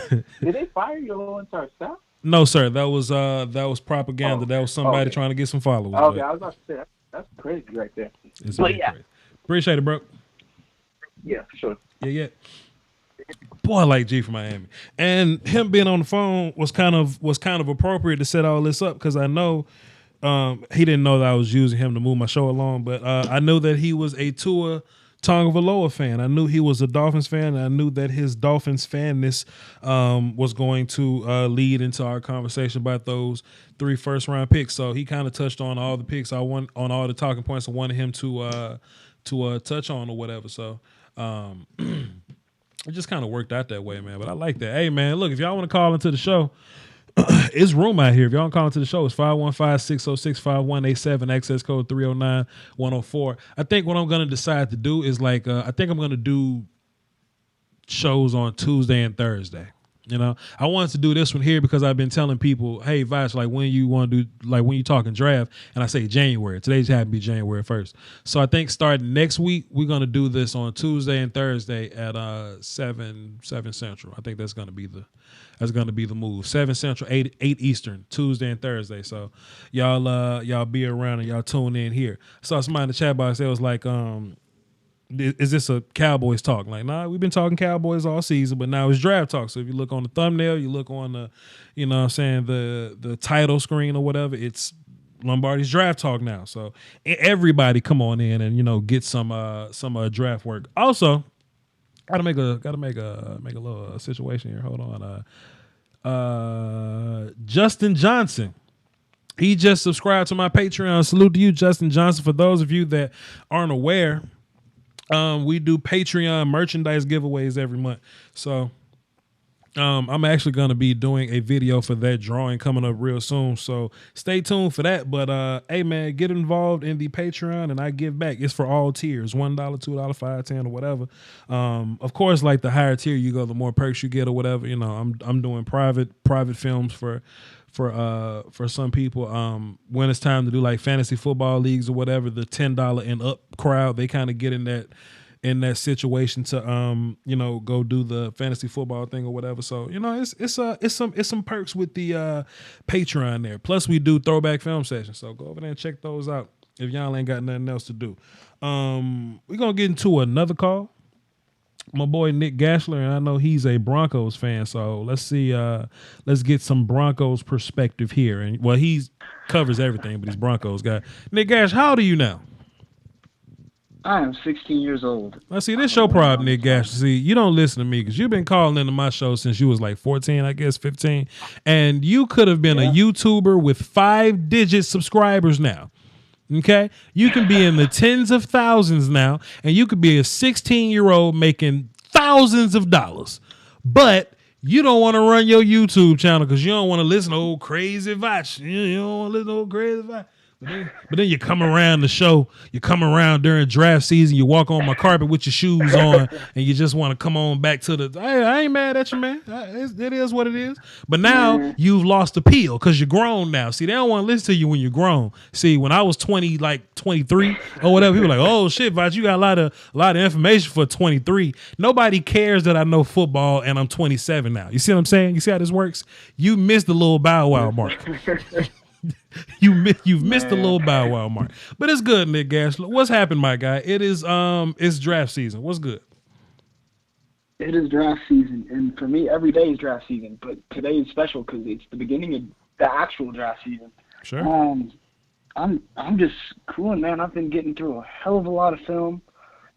did they fire your whole entire staff? No, sir. That was propaganda. Oh, That was somebody okay. trying to get some followers. Okay, But I was about to say that's crazy right there. it's But been yeah, crazy. Appreciate it, bro. yeah, for sure. Yeah. Boy, I like G from Miami, and him being on the phone was kind of appropriate to set all this up, because I know he didn't know that I was using him to move my show along, but I know that he was a Tua Tagovailoa fan. I knew he was a Dolphins fan, and I knew that his Dolphins fanness was going to lead into our conversation about those 3 first-round picks. So he kind of touched on all the picks on all the talking points I wanted him to touch on or whatever. So. It just kind of worked out that way, man. But I like that. Hey, man, look, if y'all want to call into the show, it's room out here. If y'all want to call into the show, it's 515-606-5187, access code 309-104. I think what I'm going to decide to do is, like, I think I'm going to do shows on Tuesday and Thursday. I wanted to do this one here because I've been telling people, hey, Voch, like, when you want to do, like, when you talking draft, and I say January. Today's happened to be January 1st. So I think starting next week, we're going to do this on Tuesday and Thursday at 7 Central. I think that's going to be the move. 7 Central, 8 Eastern, Tuesday and Thursday. So y'all be around and y'all tune in here. I saw somebody in the chat box that was like, is this a Cowboys talk? Like, nah, we've been talking Cowboys all season, but now it's draft talk. So if you look on the thumbnail, you look on the, the title screen or whatever, it's Lombardi's draft talk now. So everybody come on in and, get some draft work. Also, gotta make a little situation here. Hold on. Justin Johnson. He just subscribed to my Patreon. Salute to you, Justin Johnson. For those of you that aren't aware, we do Patreon merchandise giveaways every month. So I'm actually going to be doing a video for that drawing coming up real soon. So stay tuned for that. But hey, man, get involved in the Patreon and I give back. It's for all tiers, $1, $2, $5, $10, or whatever. Of course, like the higher tier you go, the more perks you get or whatever. I'm doing private films for some people. When it's time to do like fantasy football leagues or whatever, the $10 and up crowd, they kind of get in that situation to go do the fantasy football thing or whatever. So it's some perks with the Patreon there. Plus we do throwback film sessions. So go over there and check those out if y'all ain't got nothing else to do. We're gonna get into another call. my boy Nick Gashler, and I know he's a Broncos fan. So let's see. Let's get some Broncos perspective here. And well, he covers everything, but he's Broncos guy. Nick Gash, how old are you now? I am 16 years old. Let's see, this your problem, Nick Gash. See, you don't listen to me because you've been calling into my show since you was like 14, I guess 15, and you could have been a YouTuber with 5-digit subscribers now. Okay, you can be in the tens of thousands now, and you could be a 16-year-old making thousands of dollars, but you don't want to run your YouTube channel because you don't want to listen to old crazy Voch. You don't want to listen to old crazy Voch. But then you come around the show, you come around during draft season, you walk on my carpet with your shoes on, and you just want to come on back to the, hey, I ain't mad at you, man. It is what it is. But now you've lost appeal because you're grown now. See, they don't want to listen to you when you're grown. See, when I was 20, like 23 or whatever, people were like, oh shit, Voch, you got a lot of information for 23. Nobody cares that I know football and I'm 27 now. You see what I'm saying? You see how this works? You missed the little Bow Wow mark. You've missed the little Bow Wow mark, but it's good, Nick Gash. What's happened, my guy? It's draft season. What's good? It is draft season, and for me, every day is draft season. But today is special because it's the beginning of the actual draft season. Sure. I'm just cooling, man. I've been getting through a hell of a lot of film,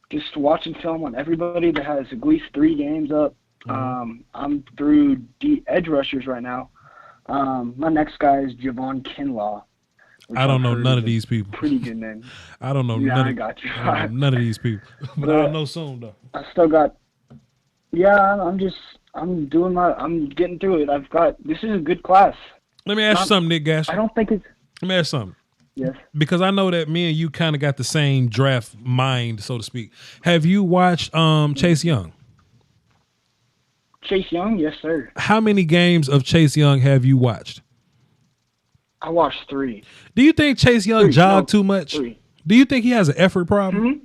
just watching film on everybody that has at least 3 games up. I'm through edge rushers right now. My next guy is Jayvon Kinloch. I don't know none of these people. Pretty good name. I don't know I got you. I don't know none of these people. But I'll know soon though. I still got I'm getting through it. This is a good class. Let me ask you something, Nick Gash. I don't think it's Let me ask you something. Yes. Because I know that me and you kind of got the same draft mind, so to speak. Have you watched Chase Young? Chase Young, yes, sir. How many games of Chase Young have you watched? I watched 3. Do you think Chase Young jogged too much? 3. Do you think he has an effort problem? Mm-hmm.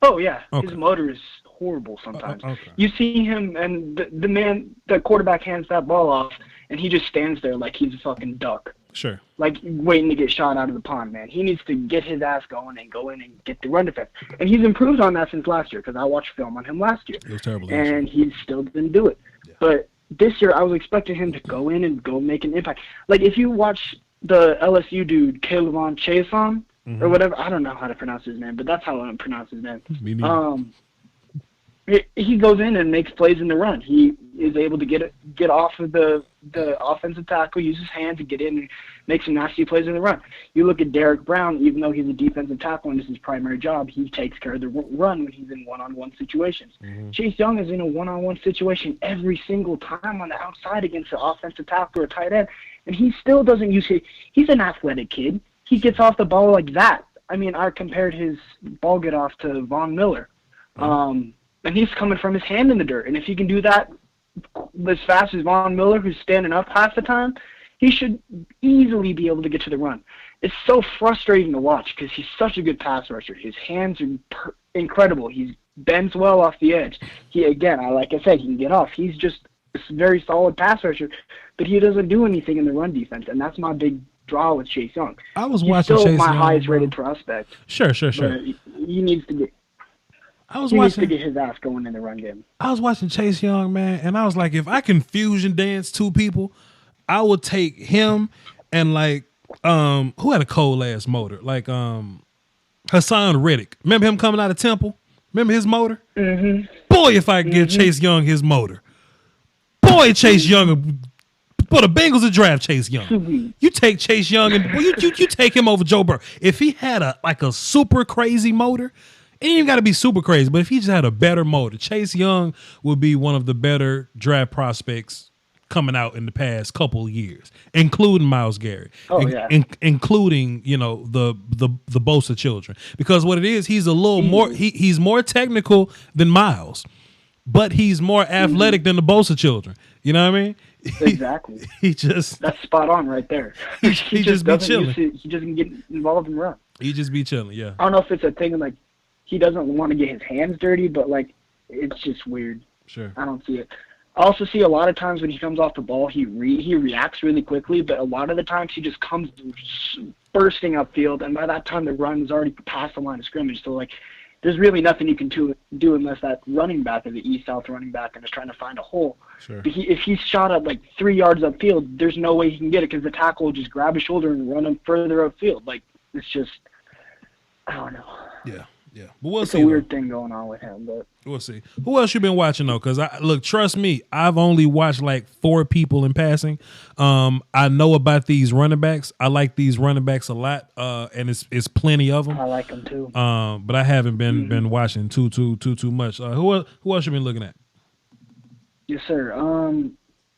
Oh, yeah. Okay. His motor is horrible sometimes. Okay. You see him, and the quarterback hands that ball off, and he just stands there like he's a fucking duck. Sure. Like waiting to get shot out of the pond, man. He needs to get his ass going and go in and get the run defense. And he's improved on that since last year because I watched film on him last year. It was terrible. And he still didn't do it. Yeah. But this year I was expecting him to go in and go make an impact. Like if you watch the LSU dude, K'Lavon Chaisson, or whatever, I don't know how to pronounce his name, but that's how I pronounce his name. Me neither. He goes in and makes plays in the run. He is able to get off of the offensive tackle, use his hands, and get in and make some nasty plays in the run. You look at Derek Brown, even though he's a defensive tackle and this is his primary job, he takes care of the run when he's in one-on-one situations. Chase Young is in a one-on-one situation every single time on the outside against an offensive tackle or a tight end, and he still doesn't use it. He's an athletic kid. He gets off the ball like that. I mean, I compared his ball get off to Von Miller. And he's coming from his hand in the dirt. And if he can do that as fast as Von Miller, who's standing up half the time, he should easily be able to get to the run. It's so frustrating to watch because he's such a good pass rusher. His hands are incredible. He bends well off the edge. Like I said, he can get off. He's just a very solid pass rusher, but he doesn't do anything in the run defense, and that's my big draw with Chase Young. I was watching Chase Young. He's still my highest rated prospect. Sure. He needs to get... He needs to get his ass going in the run game. I was watching Chase Young, man, and I was like, if I can fusion dance 2 people, I would take him and like who had a cold ass motor? Like Hassan Reddick. Remember him coming out of Temple? Remember his motor? Mm-hmm. Boy, if I could give Chase Young his motor. Boy, Chase Young. But the Bengals would draft Chase Young. You take Chase Young and you take him over Joe Burrow. If he had a super crazy motor. It ain't even got to be super crazy, but if he just had a better motor, Chase Young would be one of the better draft prospects coming out in the past couple of years, including Myles Garrett, including the Bosa children. Because what it is, he's a little more he's more technical than Myles, but he's more athletic than the Bosa children. You know what I mean? Exactly. That's spot on right there. he just be chilling. He doesn't get involved in run. He just be chilling. Yeah. I don't know if it's a thing like. He doesn't want to get his hands dirty, but, like, it's just weird. Sure. I don't see it. I also see a lot of times when he comes off the ball, he reacts really quickly, but a lot of the times he just comes bursting upfield, and by that time the run is already past the line of scrimmage. So, like, there's really nothing you can do unless that running back is the east-south running back and is trying to find a hole. Sure. But if he's shot at like 3 yards upfield, there's no way he can get it because the tackle will just grab his shoulder and run him further upfield. Like, it's just, I don't know. Yeah. Yeah, but we'll it's see. A weird thing going on with him, but we'll see. Who else you been watching though? Because look, trust me, I've only watched like 4 people in passing. I know about these running backs. I like these running backs a lot, and it's plenty of them. I like them too. But I haven't been watching too much. Who else you been looking at? Yes, sir.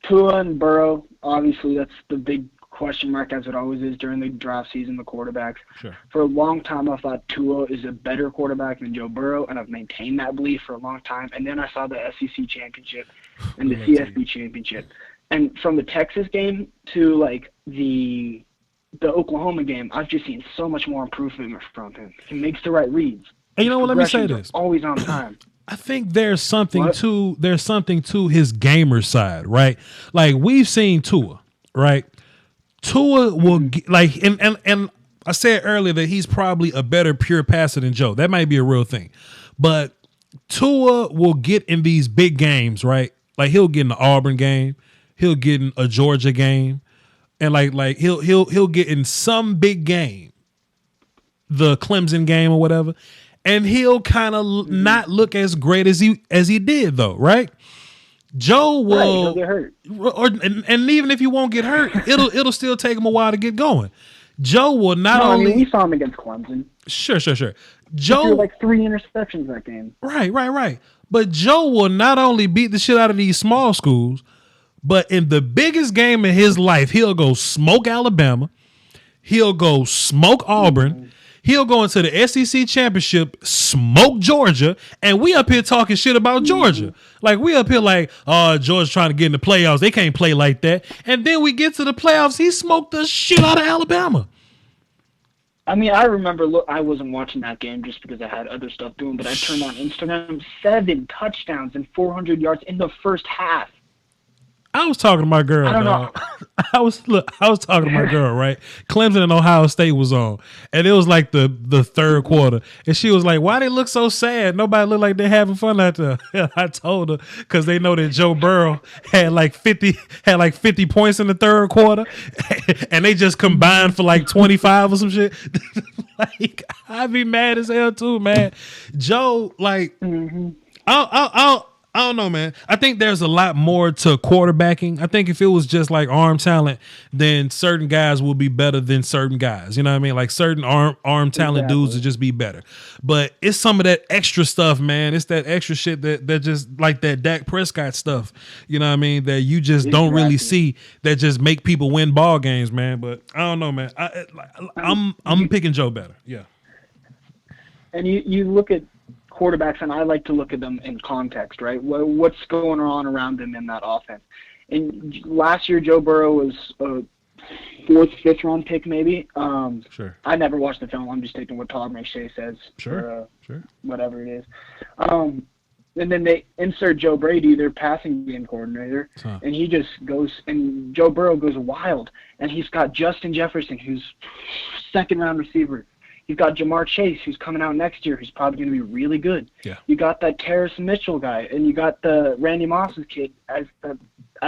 Tua and Burrow. Obviously, that's the big question mark, as it always is during the draft season, the quarterbacks. Sure. For a long time, I thought Tua is a better quarterback than Joe Burrow, and I've maintained that belief for a long time. And then I saw the SEC championship and the CFB championship. And from the Texas game to, like, the Oklahoma game, I've just seen so much more improvement from him. He makes the right reads. And you know what? Let me say this. Always on time. I think there's something to his gamer side, right? Like, we've seen Tua, right? Tua will like, and I said earlier that he's probably a better pure passer than Joe. That might be a real thing, but Tua will get in these big games, right? Like, he'll get in the Auburn game, he'll get in a Georgia game, and like he'll get in some big game, the Clemson game or whatever, and he'll kind of not look as great as he did though, right? Joe will get hurt, and even if he won't get hurt, it'll still take him a while to get going. Joe will not only. I mean, we saw him against Clemson. Sure. Joe threw like 3 interceptions that game. Right. But Joe will not only beat the shit out of these small schools, but in the biggest game of his life, he'll go smoke Alabama. He'll go smoke Auburn. Mm-hmm. He'll go into the SEC championship, smoke Georgia, and we up here talking shit about Georgia. Like, we up here like, oh, Georgia's trying to get in the playoffs. They can't play like that. And then we get to the playoffs, he smoked the shit out of Alabama. I mean, I remember, I wasn't watching that game just because I had other stuff doing, but I turned on Instagram, 7 touchdowns and 400 yards in the first half. I was talking to my girl. I don't know. I was talking to my girl, right? Clemson and Ohio State was on, and it was like the third quarter, and she was like, "Why they look so sad? Nobody look like they're having fun out there." I told her because they know that Joe Burrow had like 50 points in the third quarter, and they just combined for like 25 or some shit. Like, I'd be mad as hell too, man. Joe, like, I don't know, man. I think there's a lot more to quarterbacking. I think if it was just like arm talent, then certain guys will be better than certain guys. You know what I mean? Like, certain arm talent dudes would just be better. But it's some of that extra stuff, man. It's that extra shit that just like that Dak Prescott stuff. You know what I mean? That you just don't really see, that just make people win ball games, man. But I don't know, man. I'm picking Joe better. Yeah. And you look at quarterbacks, and I like to look at them in context, right? What's going on around them in that offense? And last year, Joe Burrow was a 4th, 5th round pick, maybe. Sure. I never watched the film. I'm just taking what Todd McShay says. Sure. Whatever it is. And then they insert Joe Brady, their passing game coordinator, and he just goes, and Joe Burrow goes wild. And he's got Justin Jefferson, who's 2nd round receiver. You've got Jamar Chase, who's coming out next year, who's probably going to be really good. Yeah. You got that Terrace Mitchell guy, and you got the Randy Moss's kid as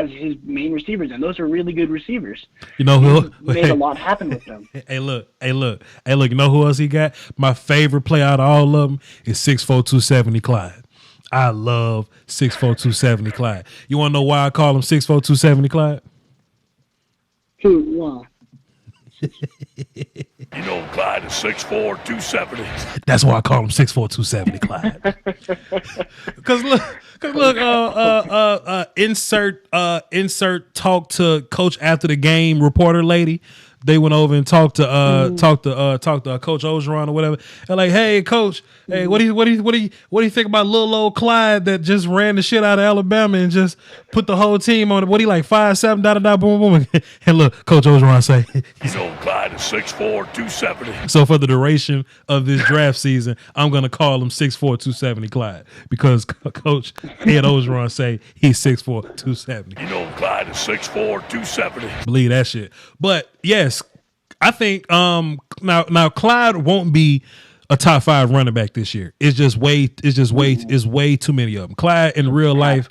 his main receivers, and those are really good receivers. You know who made a lot happen with them. Hey, look. You know who else he got? My favorite player out of all of them is 6'4", 270 Clyde. I love 6'4", 270 Clyde. You want to know why I call him 6'4", 270 Clyde? Why? You know Clyde is 6'4", 270. That's why I call him 6'4", 270 Clyde. Cause look, insert talk to coach after the game reporter lady. They went over and talked to Coach Ogeron or whatever. And like, hey, Coach, hey, what do you think about little old Clyde that just ran the shit out of Alabama and just put the whole team on it? What, he like 5'7", boom, boom. And look, Coach Ogeron say, you know Clyde is 6'4", 270. So for the duration of this draft season, I'm gonna call him 6'4", 270 Clyde because Coach Ed Ogeron say he's 6'4", 270. You know Clyde is 6'4", 270. Believe that shit. But yes, I think now Clyde won't be a top 5 running back this year. It's way too many of them. Clyde in real life,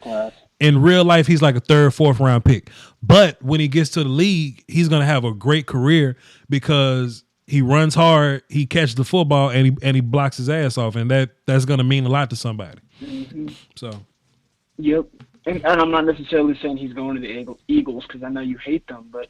he's like a 3rd, 4th round pick. But when he gets to the league, he's gonna have a great career because he runs hard, he catches the football, and he blocks his ass off, and that's gonna mean a lot to somebody. Mm-hmm. So, yep. And I'm not necessarily saying he's going to the Eagles because I know you hate them, but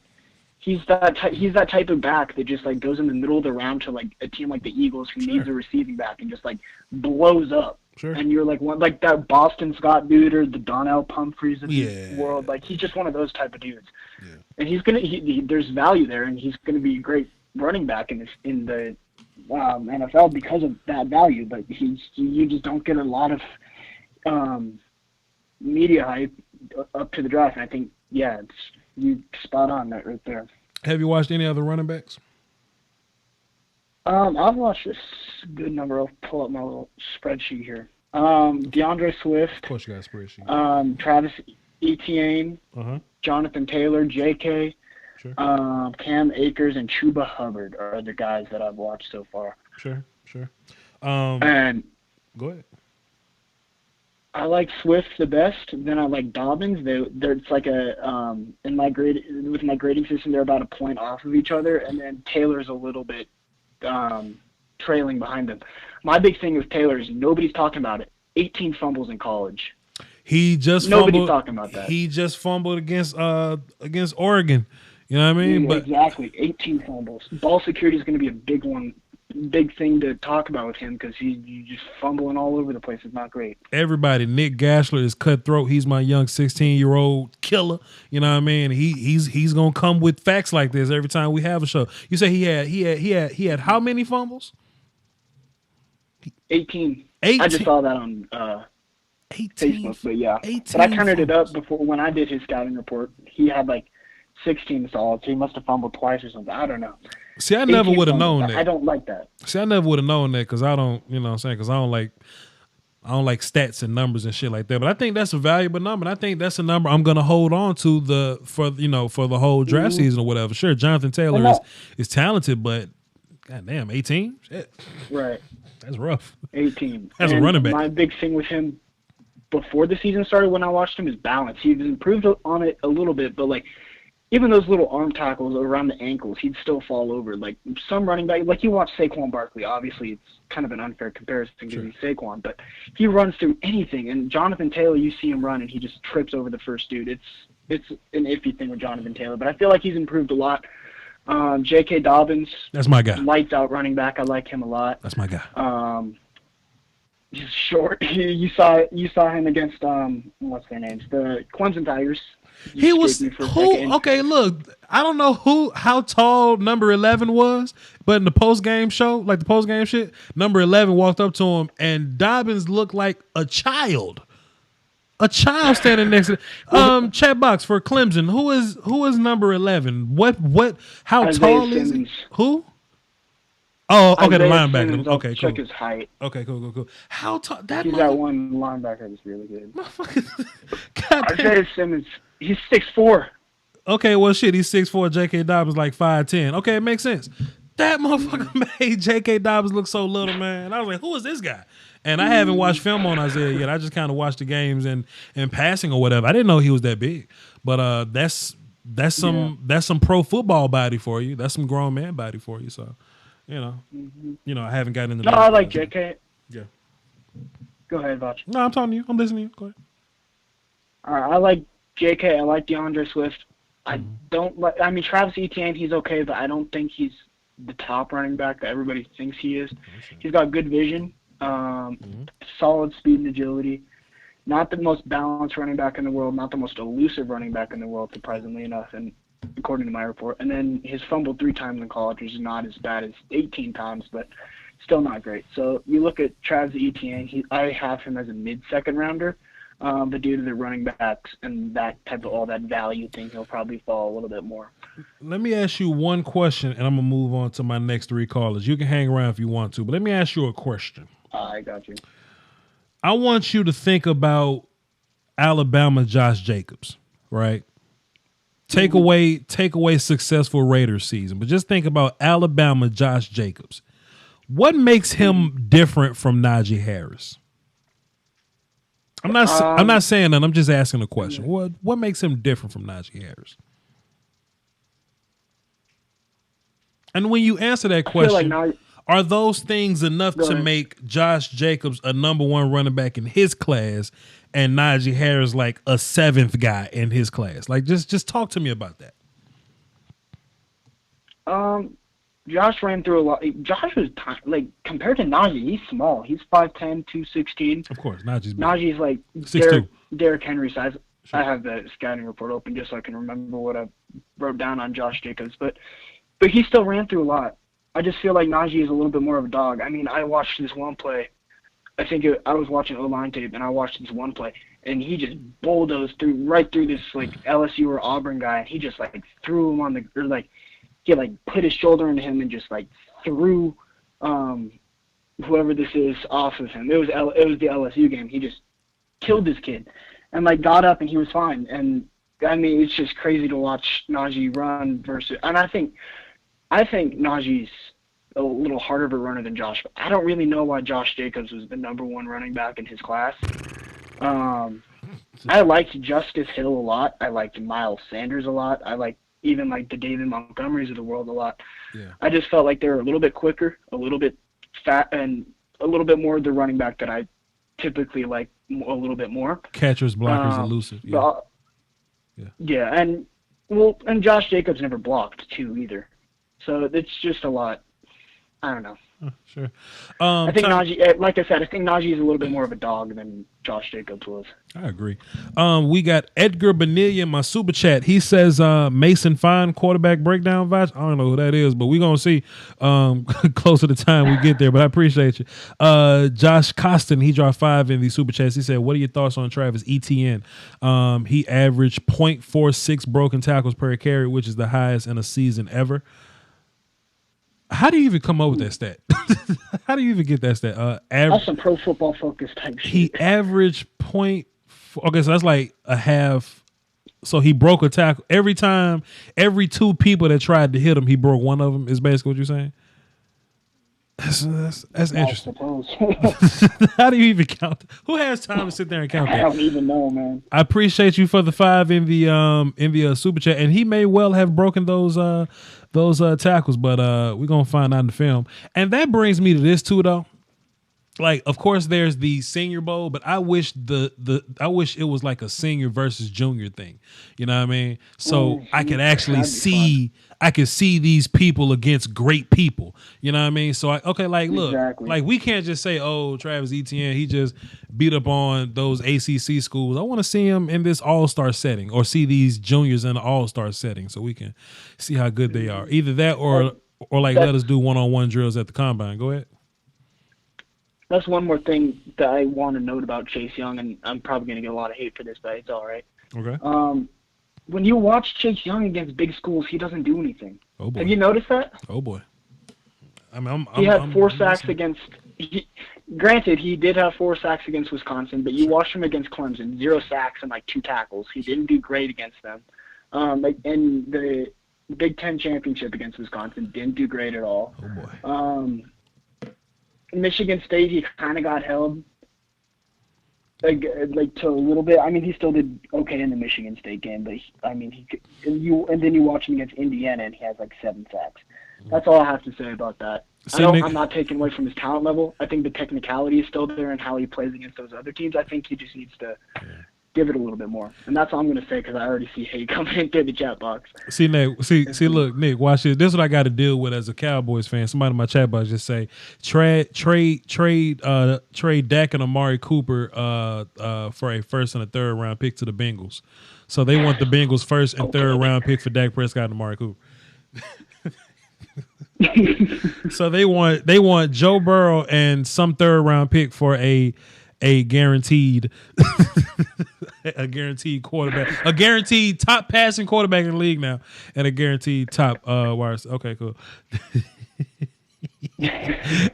he's that type of back that just like goes in the middle of the round to like a team like the Eagles who needs a receiving back and just like blows up. Sure. And you're like one like that Boston Scott dude or the Donnell Pumphreys of the world. Like he's just one of those type of dudes. Yeah. And he's gonna there's value there, and he's gonna be a great running back in the NFL because of that value. But you just don't get a lot of media hype up to the draft. And I think it's you spot on that right there. Have you watched any other running backs? I've watched a good number. I'll pull up my little spreadsheet here. DeAndre Swift. Of course, you got a spreadsheet. Travis Etienne. Jonathan Taylor, J.K. Sure. Cam Akers and Chuba Hubbard are the guys that I've watched so far. Sure. And go ahead. I like Swift the best. Then I like Dobbins. It's like a in my with my grading system, they're about a point off of each other, and then Taylor's a little bit trailing behind them. My big thing with Taylor is nobody's talking about it. 18 fumbles in college. Nobody's talking about that. He just fumbled against Oregon. You know what I mean? Yeah, exactly. 18 fumbles. Ball security is going to be a big thing to talk about with him because he's just fumbling all over the place. It's not great. Everybody, Nick Gashler is cutthroat. He's my young 16-year-old killer. You know what I mean? He's gonna come with facts like this every time we have a show. You say he had how many fumbles? 18. I just saw that on 18, Facebook, but yeah. 18 but I counted it fumbles. up before when I did his scouting report. He had like 16 solids. So he must have fumbled twice or something. I don't know. See, I never would have known that. I don't like that. See, I never would have known that because I don't, you know what I'm saying? Because I don't like stats and numbers and shit like that. But I think that's a valuable number. And I think that's a number I'm going to hold on to for the whole draft season or whatever. Sure, Jonathan Taylor is talented, but goddamn, 18? Shit. Right. That's rough. 18. As a running back. My big thing with him before the season started when I watched him is balance. He's improved on it a little bit, but like even those little arm tackles around the ankles, he'd still fall over. Like some running back, like you watch Saquon Barkley, obviously it's kind of an unfair comparison because he's Saquon, but he runs through anything. And Jonathan Taylor, you see him run and he just trips over the first dude. It's an iffy thing with Jonathan Taylor, but I feel like he's improved a lot. J.K. Dobbins, that's my guy. Lights out running back. I like him a lot. That's my guy. He's short. You saw him against what's their names? The Clemson Tigers. He was who? Okay, look, I don't know how tall number 11 was, but in the post game show, like the post game shit, number 11 walked up to him, and Dobbins looked like a child standing next to chat box for Clemson. Who is number 11? How Isaiah tall Simmons. is he? Who? Oh, okay, the Isaiah linebacker. Simmons, Okay, cool. Check his height. Okay, cool. How tall? He's that one linebacker that's really good. God damn. Isaiah Simmons, he's 6'4". Okay, well, shit, he's 6'4". J.K. Dobbins like 5'10". Okay, it makes sense. That motherfucker made J.K. Dobbins look so little, man. I was like, who is this guy? And I haven't watched film on Isaiah yet. I just kind of watched the games and passing or whatever. I didn't know he was that big. But that's some pro football body for you. That's some grown man body for you. So, I haven't gotten into. No, I like J.K. Yeah. Go ahead, Voch. No, I'm talking to you. I'm listening to you. Go ahead. All right, I like J.K. I like DeAndre Swift. I don't like. I mean, Travis Etienne, he's okay, but I don't think he's the top running back that everybody thinks he is. He's got good vision, solid speed and agility. Not the most balanced running back in the world, not the most elusive running back in the world, surprisingly enough, and according to my report. And then his fumbled 3 times in college, which is not as bad as 18 times, but still not great. So you look at Travis Etienne, I have him as a mid-second rounder, but due to the running backs and that type of all that value thing, he'll probably fall a little bit more. Let me ask you one question, and I'm going to move on to my next 3 callers. You can hang around if you want to, but let me ask you a question. I got you. I want you to think about Alabama Josh Jacobs, right? Take away successful Raiders season, but just think about Alabama Josh Jacobs. What makes him different from Najee Harris? I'm not saying that. I'm just asking a question. What makes him different from Najee Harris? And when you answer that question, are those things enough to make Josh Jacobs a number 1 running back in his class and Najee Harris like a 7th guy in his class? Like, just talk to me about that. Josh ran through a lot. Josh was compared to Najee, he's small. He's 5'10", 216. Of course, Najee's big. Najee's like 6'2". Derrick Henry size. Sure. I have the scouting report open just so I can remember what I wrote down on Josh Jacobs, but he still ran through a lot. I just feel like Najee is a little bit more of a dog. I mean, I watched this one play. I was watching O-line tape, and I watched this one play, and he just bulldozed right through this like LSU or Auburn guy, and he just like threw him on the or like he like put his shoulder into him and just like threw whoever this is off of him. It was the LSU game. He just killed this kid, and like got up and he was fine. And I mean, it's just crazy to watch Najee run versus. And I think Najee's a little harder of a runner than Josh. But I don't really know why Josh Jacobs was the number 1 running back in his class. I liked Justice Hill a lot. I liked Miles Sanders a lot. I liked even like the David Montgomerys of the world a lot. Yeah. I just felt like they were a little bit quicker, a little bit fat, and a little bit more the running back that I typically like a little bit more. Catchers, blockers, elusive. Yeah. Yeah, and Josh Jacobs never blocked too either. So it's just a lot. I don't know. Sure. I think Najee, like I said, I think Najee is a little bit more of a dog than Josh Jacobs was. I agree. We got Edgar Bonilla in my super chat. He says Mason Fine quarterback breakdown vouch. I don't know who that is, but we're going to see closer to the time we get there, but I appreciate you. Josh Costin, he dropped 5 in the super chats. He said, what are your thoughts on Travis Etienne? He averaged 0.46 broken tackles per carry, which is the highest in a season ever. How do you even come up with that stat? How do you even get that stat? That's some Pro Football Focus type shit. He averaged point. Okay, so that's like a half. So he broke a tackle every time. Every 2 people that tried to hit him, he broke one of them. Is basically what you're saying. That's interesting. How do you even count? Who has time to sit there and count that? I don't even know, man. I appreciate you for the 5 in the super chat, and he may well have broken those tackles, but we're gonna find out in the film. And that brings me to this too, though. Like, of course, there's the Senior Bowl, but I wish I wish it was like a senior versus junior thing. You know what I mean? So I could actually see. I could see these people against great people. You know what I mean? So, look, like we can't just say, oh, Travis Etienne, he just beat up on those ACC schools. I want to see him in this all-star setting or see these juniors in an all-star setting so we can see how good they are. Either that or like let us do one-on-one drills at the combine. Go ahead. That's one more thing that I want to note about Chase Young, and I'm probably going to get a lot of hate for this, but it's all right. Okay. When you watch Chase Young against big schools, he doesn't do anything. Oh boy. Have you noticed that? Oh boy. He had 4 sacks against. Granted, he did have 4 sacks against Wisconsin, but you watched him against Clemson, 0 sacks and like 2 tackles. He didn't do great against them. Like in the Big Ten championship against Wisconsin, didn't do great at all. Oh boy. Michigan State, he kind of got held. Like to a little bit. I mean, he still did okay in the Michigan State game, but then you watch him against Indiana, and he has like 7 sacks. That's all I have to say about that. I'm not taking away from his talent level. I think the technicality is still there and how he plays against those other teams. I think he just needs to give it a little bit more, and that's all I'm going to say because I already see hate coming in through the chat box. See, Nick. Look, Nick. Watch this. This is what I got to deal with as a Cowboys fan. Somebody in my chat box just say trade Dak and Amari Cooper for a 1st and a 3rd round pick to the Bengals. So they want the Bengals 1st and 3rd round pick for Dak Prescott and Amari Cooper. So they want Joe Burrow and some 3rd round pick for a guaranteed quarterback, a guaranteed top passing quarterback in the league now, and a guaranteed top wires. Okay, cool.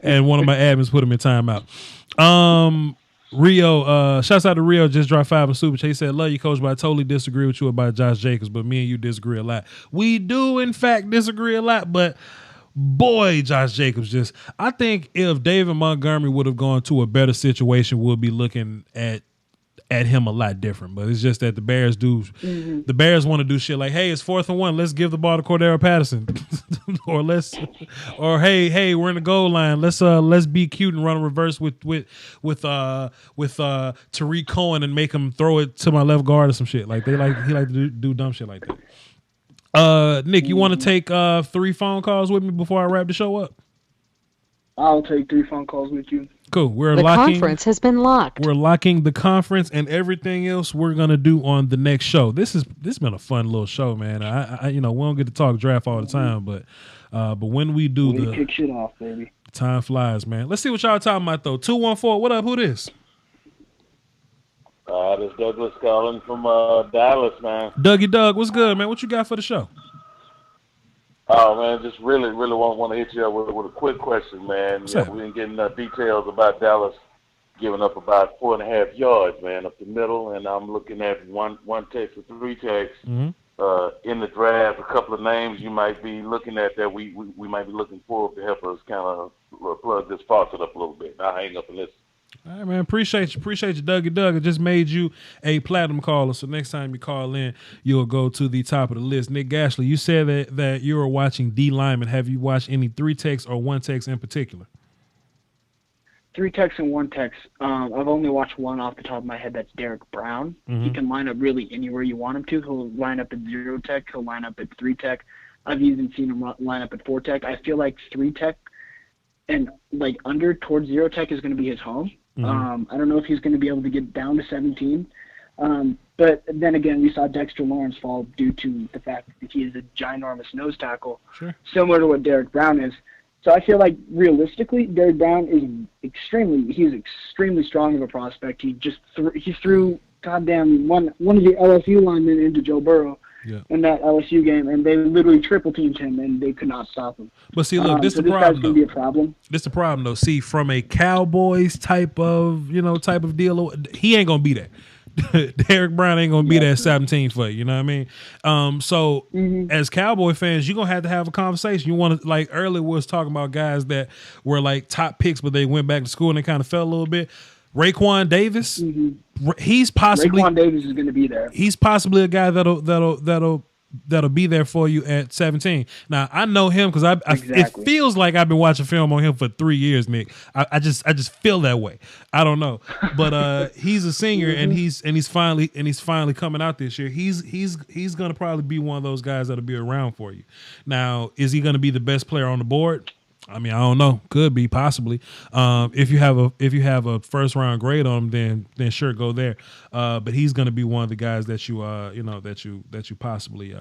And one of my admins put him in timeout. Rio, shouts out to Rio, just dropped 5 in super chat. He said, love you, coach, but I totally disagree with you about Josh Jacobs, but me and you disagree a lot. We do, in fact, disagree a lot, but boy, Josh Jacobs I think if David Montgomery would have gone to a better situation, we'll be looking at him a lot different. But it's just that the Bears want to do shit like, hey, it's 4th and 1. Let's give the ball to Cordero Patterson. or hey, we're in the goal line. Let's be cute and run a reverse with Tariq Cohen and make him throw it to my left guard or some shit. Like he like to do dumb shit like that. Nick, you want to take 3 phone calls with me before I wrap the show up? I'll take 3 phone calls with you. Cool. The conference has been locked. We're locking the conference, and everything else we're gonna do on the next show. This has been a fun little show, man. I we don't get to talk draft all the time, but when we do kick shit off, baby. Time flies, man. Let's see what y'all talking about though. 214. What up? Who this? This is Douglas calling from Dallas, man. Dougie Doug, what's good, man? What you got for the show? Oh, man, just really want to hit you up with a quick question, man. We didn't get enough details about Dallas giving up about 4.5 yards, man, up the middle, and I'm looking at one text or 3 texts in the draft. A couple of names you might be looking at that we might be looking forward to help us kind of plug this faucet up a little bit. I'll hang up and listen. All right, man. Appreciate you, Dougie Doug. It just made you a platinum caller, so next time you call in, you'll go to the top of the list. Nick Gashley, you said that you were watching D Lyman. Have you watched any 3 texts or 1 text in particular? 3 texts and 1 text. I've only watched one off the top of my head. That's Derek Brown. He can line up really anywhere you want him to. He'll line up at 0 tech. He'll line up at 3 tech. I've even seen him line up at 4 tech. I feel like 3 tech and like under towards 0 tech is going to be his home. I don't know if he's going to be able to get down to 17. But then again, we saw Dexter Lawrence fall due to the fact that he is a ginormous nose tackle, similar to what Derek Brown is. So I feel like realistically, Derek Brown is extremely strong of a prospect. He threw goddamn one of the LSU linemen into Joe Burrow in that LSU game, and they literally triple teamed him, and they could not stop him. But see, look, this is the problem. This guy's gonna be a problem. This the problem, though. See, from a Cowboys type of deal, he ain't gonna be that. Derek Brown ain't gonna be that 17 for you. You know what I mean? So as Cowboy fans, you're gonna have a conversation. You want to, like earlier was talking about guys that were like top picks, but they went back to school and they kind of fell a little bit. Raekwon Davis, Raekwon Davis is going to be there. He's possibly a guy that'll be there for you at 17. Now I know him because it feels like I've been watching film on him for 3 years, Nick. I just feel that way. I don't know, but he's a senior and he's finally coming out this year. He's going to probably be one of those guys that'll be around for you. Now, is he going to be the best player on the board? I mean, I don't know. Could be, possibly. If you have a first round grade on him, then sure, go there. But he's going to be one of the guys that you possibly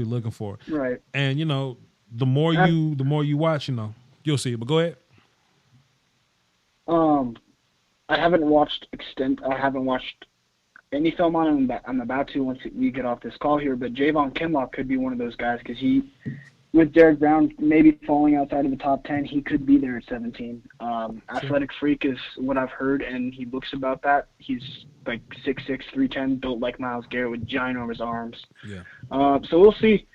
looking for. Right. And the more you watch, you'll see. But go ahead. I haven't watched any film on him. I'm about to once we get off this call here. But Jayvon Kinloch could be one of those guys because with Derek Brown maybe falling outside of the top 10, he could be there at 17. Athletic freak is what I've heard, and he looks about that. He's like 6'6", 310, built like Myles Garrett with ginormous arms. Yeah. So we'll see.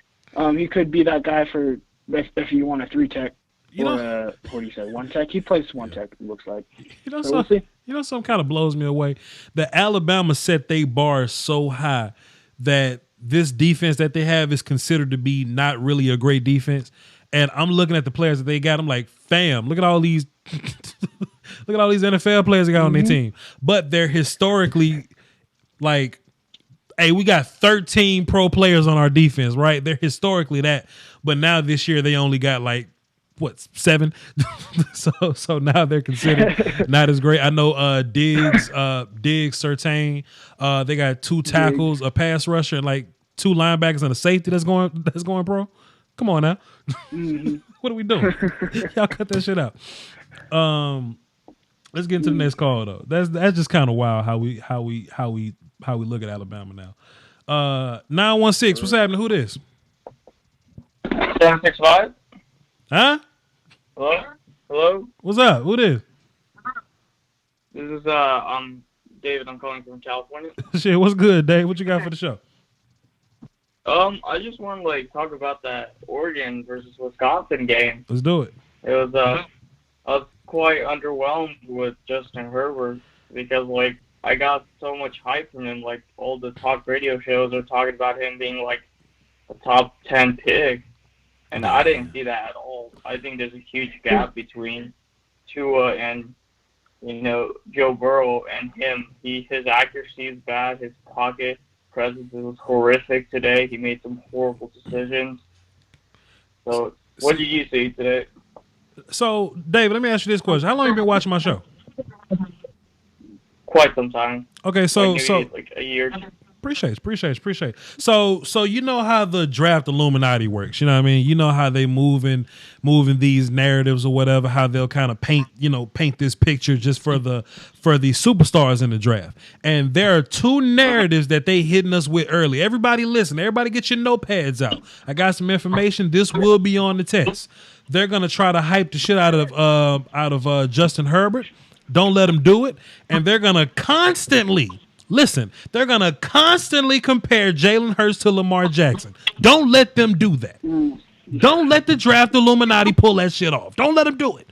He could be that guy for if you want a 3 tech or what do you say, 1 tech? He plays 1 tech, it looks like. We'll see. Something kind of blows me away. The Alabama set their bar so high that this defense that they have is considered to be not really a great defense. And I'm looking at the players that they got. I'm like, fam, look at all these NFL players they got on their team. But they're historically like, hey, we got 13 pro players on our defense, right? They're historically that. But now this year they only got like, 7? so now they're considered not as great. I know Diggs, Surtain. They got 2 tackles, a pass rusher, and like 2 linebackers and a safety that's going pro. Come on now. What are we doing? Y'all cut that shit out. Let's get into the next call though. That's just kind of wild how we look at Alabama now. 916. What's happening? Who this? 765. Huh? Hello? What's up? Who this? This is David. I'm calling from California. Shit, what's good, Dave? What you got for the show? I just want to talk about that Oregon versus Wisconsin game. Let's do it. It was I was quite underwhelmed with Justin Herbert because I got so much hype from him. All the talk radio shows are talking about him being a top 10 pick, and I didn't see that at all. I think there's a huge gap between Tua and Joe Burrow and him. His accuracy is bad. His pocket presence was horrific today. He made some horrible decisions. So, what did you see today? So, David, let me ask you this question: how long have you been watching my show? Quite some time. Okay, so a year. Appreciate. So you know how the draft Illuminati works. You know what I mean? You know how they moving these narratives or whatever. How they'll kind of paint this picture just for the superstars in the draft. And there are two narratives that they hitting us with early. Everybody listen. Everybody get your notepads out. I got some information. This will be on the test. They're gonna try to hype the shit out of Justin Herbert. Don't let them do it. And they're gonna constantly. Listen, they're going to constantly compare Jalen Hurts to Lamar Jackson. Don't let them do that. Don't let the draft Illuminati pull that shit off. Don't let them do it.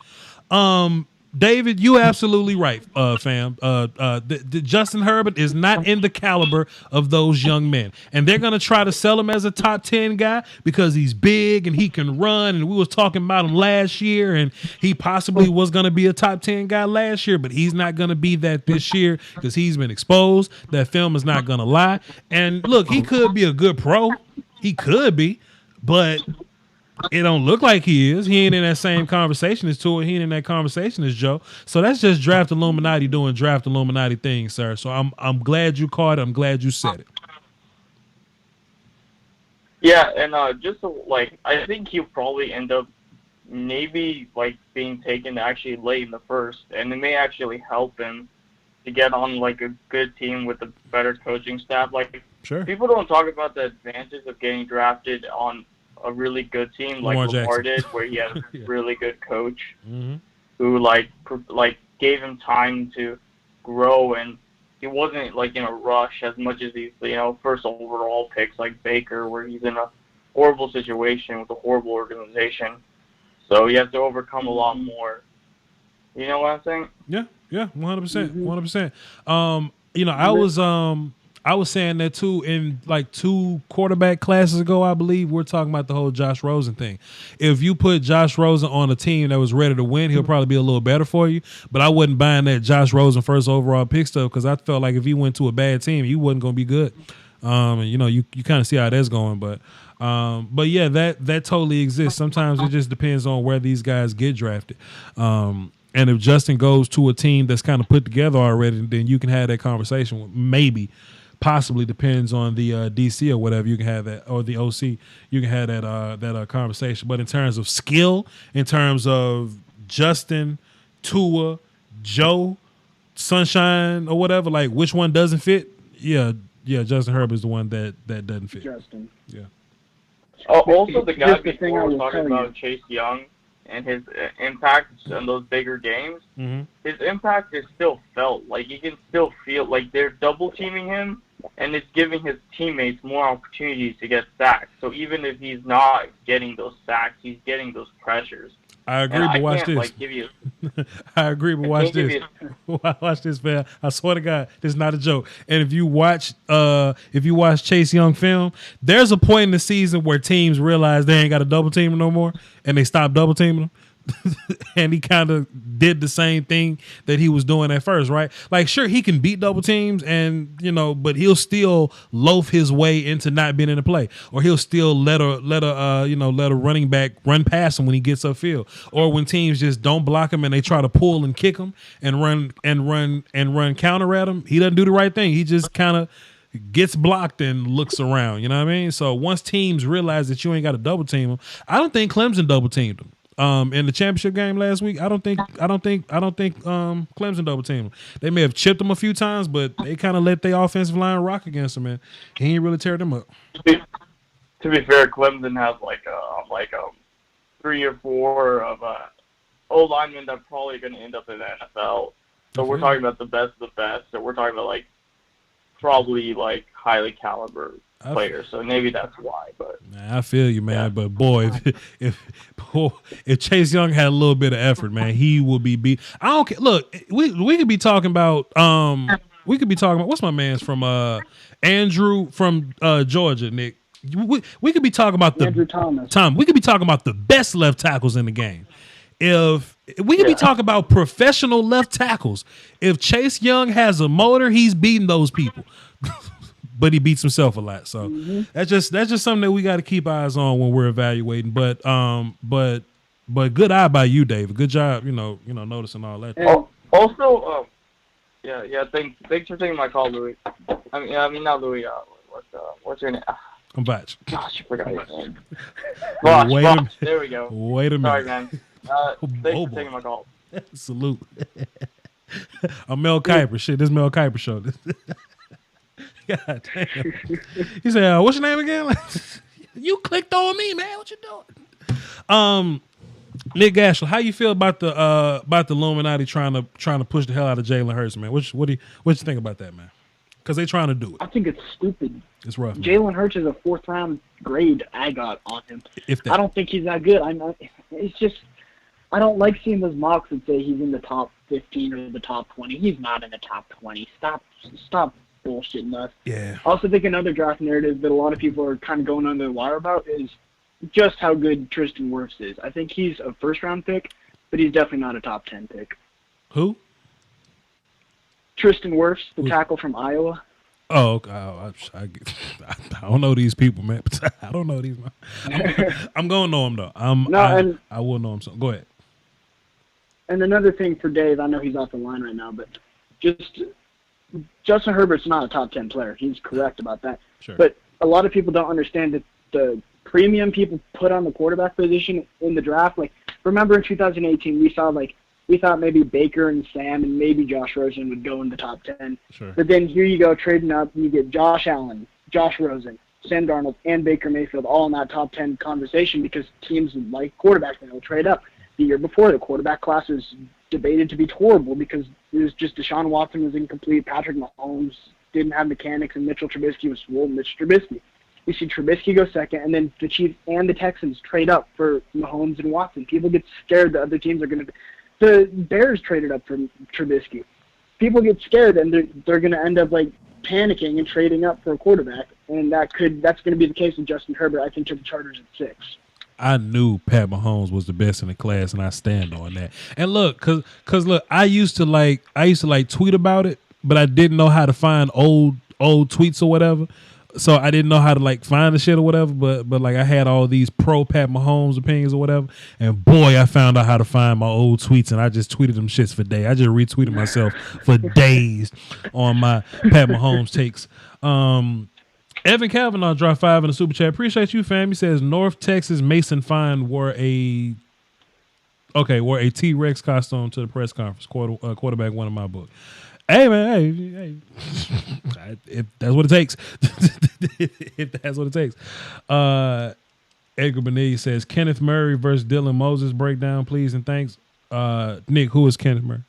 David, you absolutely right, fam. The Justin Herbert is not in the caliber of those young men. And they're going to try to sell him as a top 10 guy because he's big and he can run. And we was talking about him last year, and he possibly was going to be a top 10 guy last year, but he's not going to be that this year because he's been exposed. That film is not going to lie. And look, he could be a good pro. He could be, but it don't look like he is. He ain't in that same conversation as Tua. He ain't in that conversation as Joe. So that's just draft Illuminati doing draft Illuminati things, sir. So I'm glad you caught it. I'm glad you said it. Yeah, and I think he'll probably end up maybe being taken actually late in the first, and it may actually help him to get on a good team with a better coaching staff. Sure. People don't talk about the advantage of getting drafted on a really good team like Lamar did, where he had a really good coach who gave him time to grow, and he wasn't in a rush as much as these first overall picks like Baker, where he's in a horrible situation with a horrible organization, so he has to overcome a lot more. You know what I'm saying? Yeah, 100%. I was saying that too in 2 quarterback classes ago, I believe. We're talking about the whole Josh Rosen thing. If you put Josh Rosen on a team that was ready to win, he'll probably be a little better for you. But I wasn't buying that Josh Rosen first overall pick stuff because I felt like if he went to a bad team, he wasn't going to be good. You kind of see how that's going. But yeah, that totally exists. Sometimes it just depends on where these guys get drafted. And if Justin goes to a team that's kind of put together already, then you can have that conversation. Maybe. Possibly depends on the DC or whatever. You can have that, or the OC. You can have that conversation. But in terms of skill, in terms of Justin, Tua, Joe, Sunshine, or whatever, which one doesn't fit? Yeah, Justin Herbert is the one that doesn't fit. Justin. Yeah. Also, the guy before was talking about Chase Young and his impact on those bigger games. Mm-hmm. His impact is still felt. You can still feel they're double teaming him, and it's giving his teammates more opportunities to get sacks. So even if he's not getting those sacks, he's getting those pressures. I agree, but watch this. I agree, but watch this. Watch this, man. I swear to God, this is not a joke. And if you watch Chase Young film, there's a point in the season where teams realize they ain't got to double team him no more, and they stop double teaming him. And he kind of did the same thing that he was doing at first, right? Sure, he can beat double teams, and but he'll still loaf his way into not being in the play, or he'll still let a running back run past him when he gets upfield, or when teams just don't block him and they try to pull and kick him and run counter at him. He doesn't do the right thing. He just kind of gets blocked and looks around. You know what I mean? So once teams realize that you ain't got to double team him, I don't think Clemson double teamed him. In the championship game last week, I don't think Clemson double teamed him. They may have chipped him a few times, but they kind of let their offensive line rock against him, and he ain't really tear them up. To be fair, Clemson has a 3 or 4 of old linemen that are probably going to end up in the NFL. So we're talking about the best of the best. So we're talking about probably highly caliber player, so maybe that's why. But man, I feel you, man. Yeah. But boy, if Chase Young had a little bit of effort, man, he would be beat. I don't care. Look, we could be talking about what's my man's from Andrew from Georgia, Nick. We could be talking about Andrew Thomas. We could be talking about the best left tackles in the game. If we could be talking about professional left tackles, if Chase Young has a motor, he's beating those people. But he beats himself a lot. So that's just something that we got to keep eyes on when we're evaluating. But good eye by you, David. Good job, noticing all that. Also, thanks for taking my call, Louis. I mean not Louis. What's your name? I'm Voch. Gosh, I forgot your name. Voch. There we go. Wait a minute. Sorry, man. Thanks for taking my call. Salute. I'm Mel Kiper. Shit, this Mel Kiper show. God damn. He said, "What's your name again?" You clicked on me, man. What you doing? Nick Gashel, how you feel about the Illuminati trying to push the hell out of Jalen Hurts, man? What you think about that, man? Because they trying to do it. I think it's stupid. It's rough. Jalen Hurts is a 4th round grade I got on him. I don't think he's that good. It's just I don't like seeing those mocks that say he's in the top 15 or the top 20. He's not in the top 20. Stop bullshitting us. Yeah. I also think another draft narrative that a lot of people are kind of going under the wire about is just how good Tristan Wirfs is. I think he's a 1st-round pick, but he's definitely not a top 10 pick. Who? Tristan Wirfs, the tackle from Iowa. Oh, okay. I don't know these people, man. I don't know these. I'm going to know them, though. I will know them. So go ahead. And another thing for Dave, I know he's off the line right now, but just Justin Herbert's not a top 10 player. He's correct about that. Sure. But a lot of people don't understand that the premium people put on the quarterback position in the draft. Like, remember in 2018, we thought maybe Baker and Sam and maybe Josh Rosen would go in the top 10. Sure. But then here you go trading up, and you get Josh Allen, Josh Rosen, Sam Darnold, and Baker Mayfield all in that top 10 conversation because teams like quarterbacks and they'll trade up. The year before, the quarterback class was debated to be horrible because it was just Deshaun Watson was incomplete, Patrick Mahomes didn't have mechanics, and Mitchell Trubisky was swole. Mitch Trubisky. You see Trubisky go second, and then the Chiefs and the Texans trade up for Mahomes and Watson. People get scared that other teams are going to – the Bears traded up for Trubisky. People get scared, and they're going to end up, panicking and trading up for a quarterback, and that's going to be the case with Justin Herbert, I think, to the Chargers at 6. I knew Pat Mahomes was the best in the class, and I stand on that. And look, cause look, I used to tweet about it, but I didn't know how to find old tweets or whatever. So I didn't know how to find the shit or whatever. But I had all these pro Pat Mahomes opinions or whatever. And boy, I found out how to find my old tweets, and I just tweeted them shits for days. I just retweeted myself for days on my Pat Mahomes takes. Evan Kavanaugh dropped 5 in the super chat. Appreciate you, fam. He says North Texas Mason Fine wore a T-Rex costume to the press conference. Quarterback one in my book. Hey, man, hey. If that's what it takes. If that's what it takes. Edgar Benitez says Kenneth Murray versus Dylan Moses breakdown, please and thanks. Nick, who is Kenneth Murray?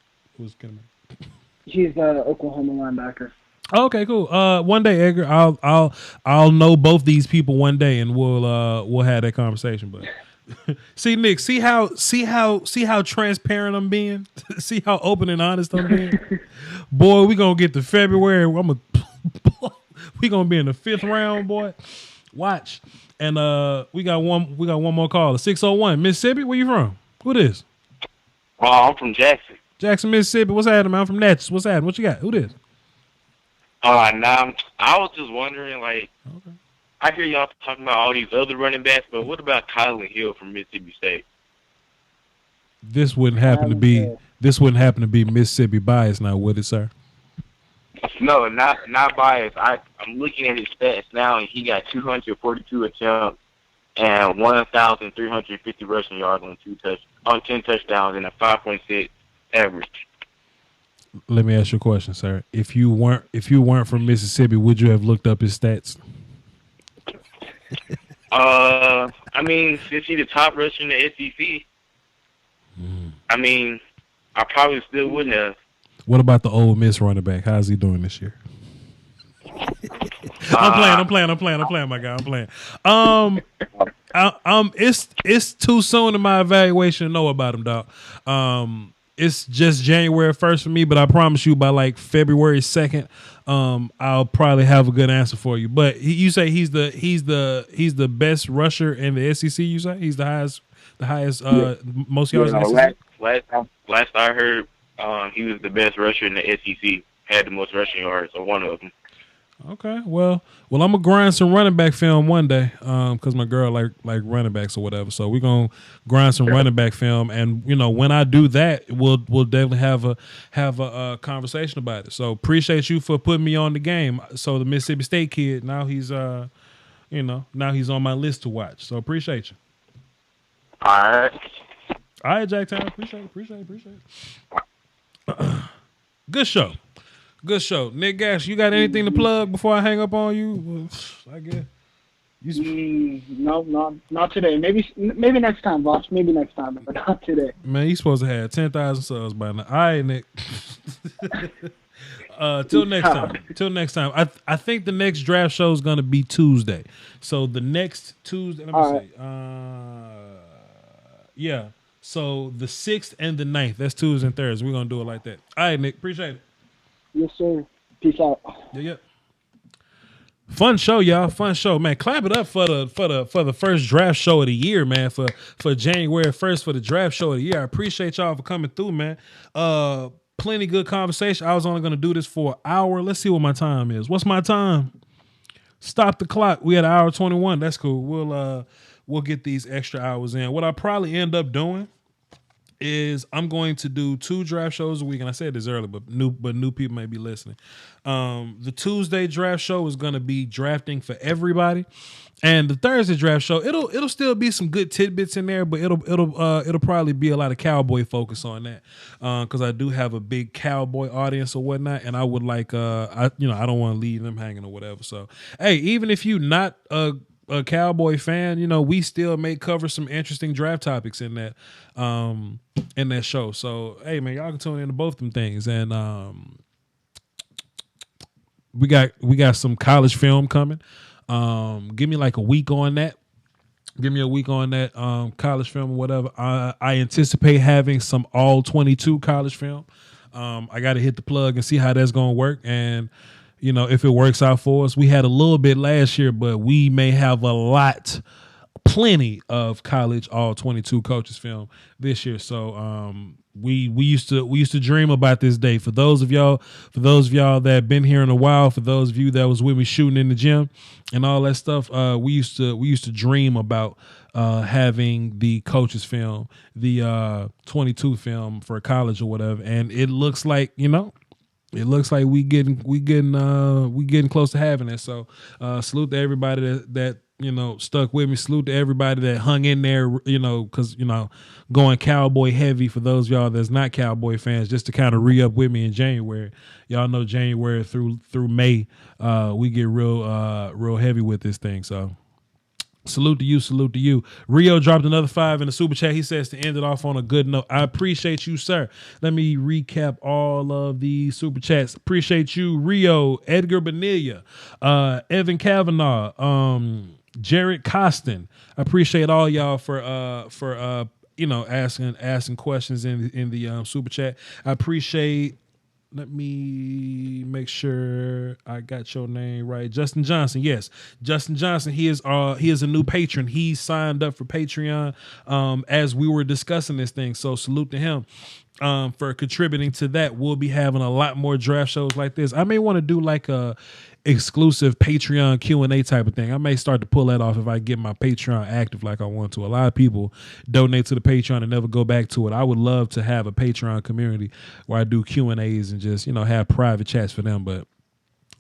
He's Oklahoma linebacker. Okay, cool. One day, Edgar, I'll know both these people one day, and we'll have that conversation. But see, Nick, see how transparent I'm being. See how open and honest I'm being. Boy, we gonna get to February. We gonna be in the 5th round, boy. Watch, and we got one more caller. 601 Mississippi. Where you from? Who this? Oh, I'm from Jackson. Jackson, Mississippi. What's happening, man? I'm from Natchez. What's happening? What you got? Who this? Now I was just wondering, okay. I hear y'all talking about all these other running backs, but what about Kylan Hill from Mississippi State? This wouldn't happen to be Mississippi bias, now, would it, sir? No, not biased. I'm looking at his stats now, and he got 242 attempts and 1,350 rushing yards on 10 touchdowns and a 5.6 average. Let me ask you a question, sir. If you weren't from Mississippi, would you have looked up his stats? Since he's the top rusher in the SEC, I probably still would have. What about the Ole Miss running back? How's he doing this year? I'm playing, my guy. I'm playing. It's too soon in my evaluation to know about him, dog. It's just January 1st for me, but I promise you by like February 2nd, I'll probably have a good answer for you. But you say he's the best rusher in the SEC. You say he's the highest most yards in the SEC. Last I heard, he was the best rusher in the SEC. Had the most rushing yards, or one of them. Okay, well, I'm gonna grind some running back film one day, because my girl like running backs or whatever. So we're gonna grind some running back film, and when I do that, we'll definitely have a conversation about it. So appreciate you for putting me on the game. So the Mississippi State kid, now he's now he's on my list to watch. So appreciate you. All right, Jacktown. Appreciate it. Good show. Good show. Nick Gash, you got anything to plug before I hang up on you? I guess. No, not today. Maybe next time, boss. Maybe next time, but not today. Man, you supposed to have 10,000 subs by now. All right, Nick. Till next time. I think the next draft show is going to be Tuesday. So the next Tuesday, let me see. Yeah. So the 6th and the 9th, that's Tuesday and Thursday. We're going to do it like that. All right, Nick. Appreciate it. Yes, sir. Peace out. Yeah. Fun show, y'all. Fun show, man. Clap it up for the first draft show of the year, man. For January 1st for the draft show of the year. I appreciate y'all for coming through, man. Plenty good conversation. I was only gonna do this for an hour. Let's see what my time is. What's my time? Stop the clock. We at 1:21. That's cool. We'll get these extra hours in. What I probably end up doing is I'm going to do 2 draft shows a week, and I said this earlier, but new people may be listening. The Tuesday draft show is going to be drafting for everybody, and the Thursday draft show it'll still be some good tidbits in there, but it'll probably be a lot of cowboy focus on that, because I do have a big cowboy audience or whatnot, and I would like I don't want to leave them hanging or whatever. So hey, even if you not a Cowboy fan, we still may cover some interesting draft topics in that show. So hey, man, y'all can tune into both them things, and we got some college film coming. Give me like a week on that. Give me a week on that college film or whatever. I anticipate having some all 22 college film. I got to hit the plug and see how that's going to work, and if it works out for us. We had a little bit last year, but we may have plenty of college all 22 coaches film this year. So we used to dream about this day. For those of y'all that have been here in a while, for those of you that was with me shooting in the gym and all that stuff, we used to dream about having the coaches film, the 22 film for college or whatever. And it looks like, we getting close to having it. So salute to everybody that stuck with me. Salute to everybody that hung in there, because going cowboy heavy for those of y'all that's not cowboy fans, just to kind of re-up with me in January. Y'all know January through May, we get real heavy with this thing. So salute to you. Rio dropped another 5 in the super chat. He says to end it off on a good note. I appreciate you, sir. Let me recap all of the super chats. Appreciate you, Rio, Edgar Bonilla, Evan Kavanaugh, Jared Costin. I appreciate all y'all for asking questions in the super chat. I appreciate. Let me make sure I got your name right. Justin Johnson. Yes. Justin Johnson. He is a new patron. He signed up for Patreon as we were discussing this thing. So salute to him for contributing to that. We'll be having a lot more draft shows like this. I may want to do like a exclusive Patreon Q&A type of thing. I may start to pull that off if I get my Patreon active like I want to. A lot of people donate to the Patreon and never go back to it. I would love to have a Patreon community where I do Q&As and just, have private chats for them. But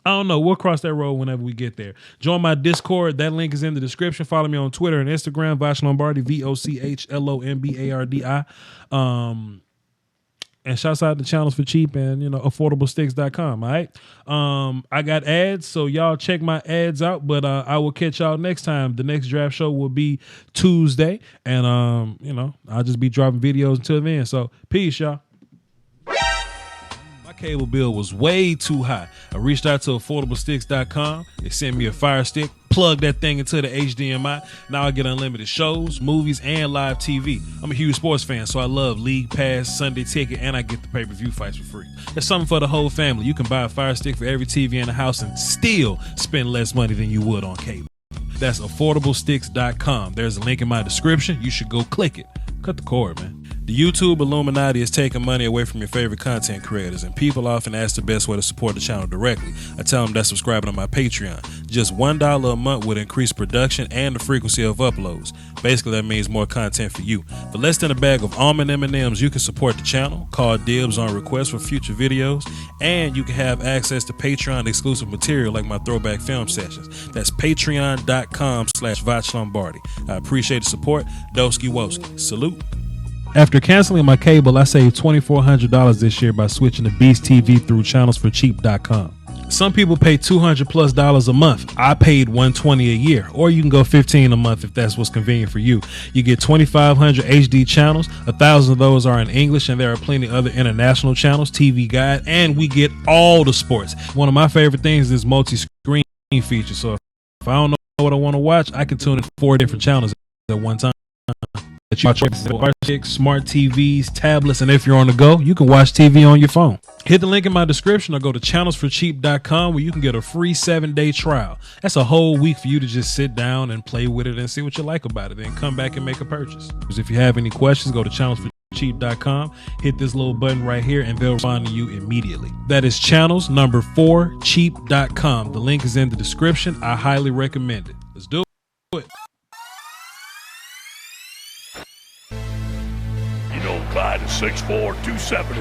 I don't know. We'll cross that road whenever we get there. Join my Discord. That link is in the description. Follow me on Twitter and Instagram, Voch Lombardi, VOCHLOMBARDI. And shouts out to Channels for Cheap and, affordablesticks.com. All right. I got ads, so y'all check my ads out, but I will catch y'all next time. The next draft show will be Tuesday. And, I'll just be dropping videos until then. So peace, y'all. My cable bill was way too high. I reached out to affordablesticks.com. They sent me a Fire Stick, plugged that thing into the HDMI. Now I get unlimited shows, movies, and live TV. I'm a huge sports fan, so I love League Pass, Sunday Ticket, and I get the pay-per-view fights for free. There's something for the whole family. You can buy a Fire Stick for every TV in the house and still spend less money than you would on cable. That's affordablesticks.com. There's a link in my description. You should go click it. Cut the cord, man. The YouTube Illuminati is taking money away from your favorite content creators, and people often ask the best way to support the channel directly. I tell them that's subscribing to my Patreon. Just $1 a month would increase production and the frequency of uploads. Basically, that means more content for you. For less than a bag of almond M&Ms, you can support the channel, call dibs on requests for future videos, and you can have access to Patreon exclusive material like my throwback film sessions. That's patreon.com/Voch Lombardi. I appreciate the support. Doski Woski. Salute. After canceling my cable, I saved $2,400 this year by switching to Beast TV through channelsforcheap.com. Some people pay $200+ a month. I paid $120 a year, or you can go $15 a month if that's what's convenient for you. You get 2,500 HD channels. 1,000 of those are in English, and there are plenty other international channels, TV Guide, and we get all the sports. One of my favorite things is multi-screen feature. So if I don't know what I want to watch, I can tune in 4 different channels at one time. Smart TVs, tablets, and if you're on the go, you can watch TV on your phone. Hit the link in my description or go to channelsforcheap.com where you can get a free 7-day trial. That's a whole week for you to just sit down and play with it and see what you like about it, then come back and make a purchase. If you have any questions, go to channelsforcheap.com, hit this little button right here, and they'll respond to you immediately. That is channels4cheap.com. The link is in the description. I highly recommend it. Let's do it. Clyde is 6'4", 270.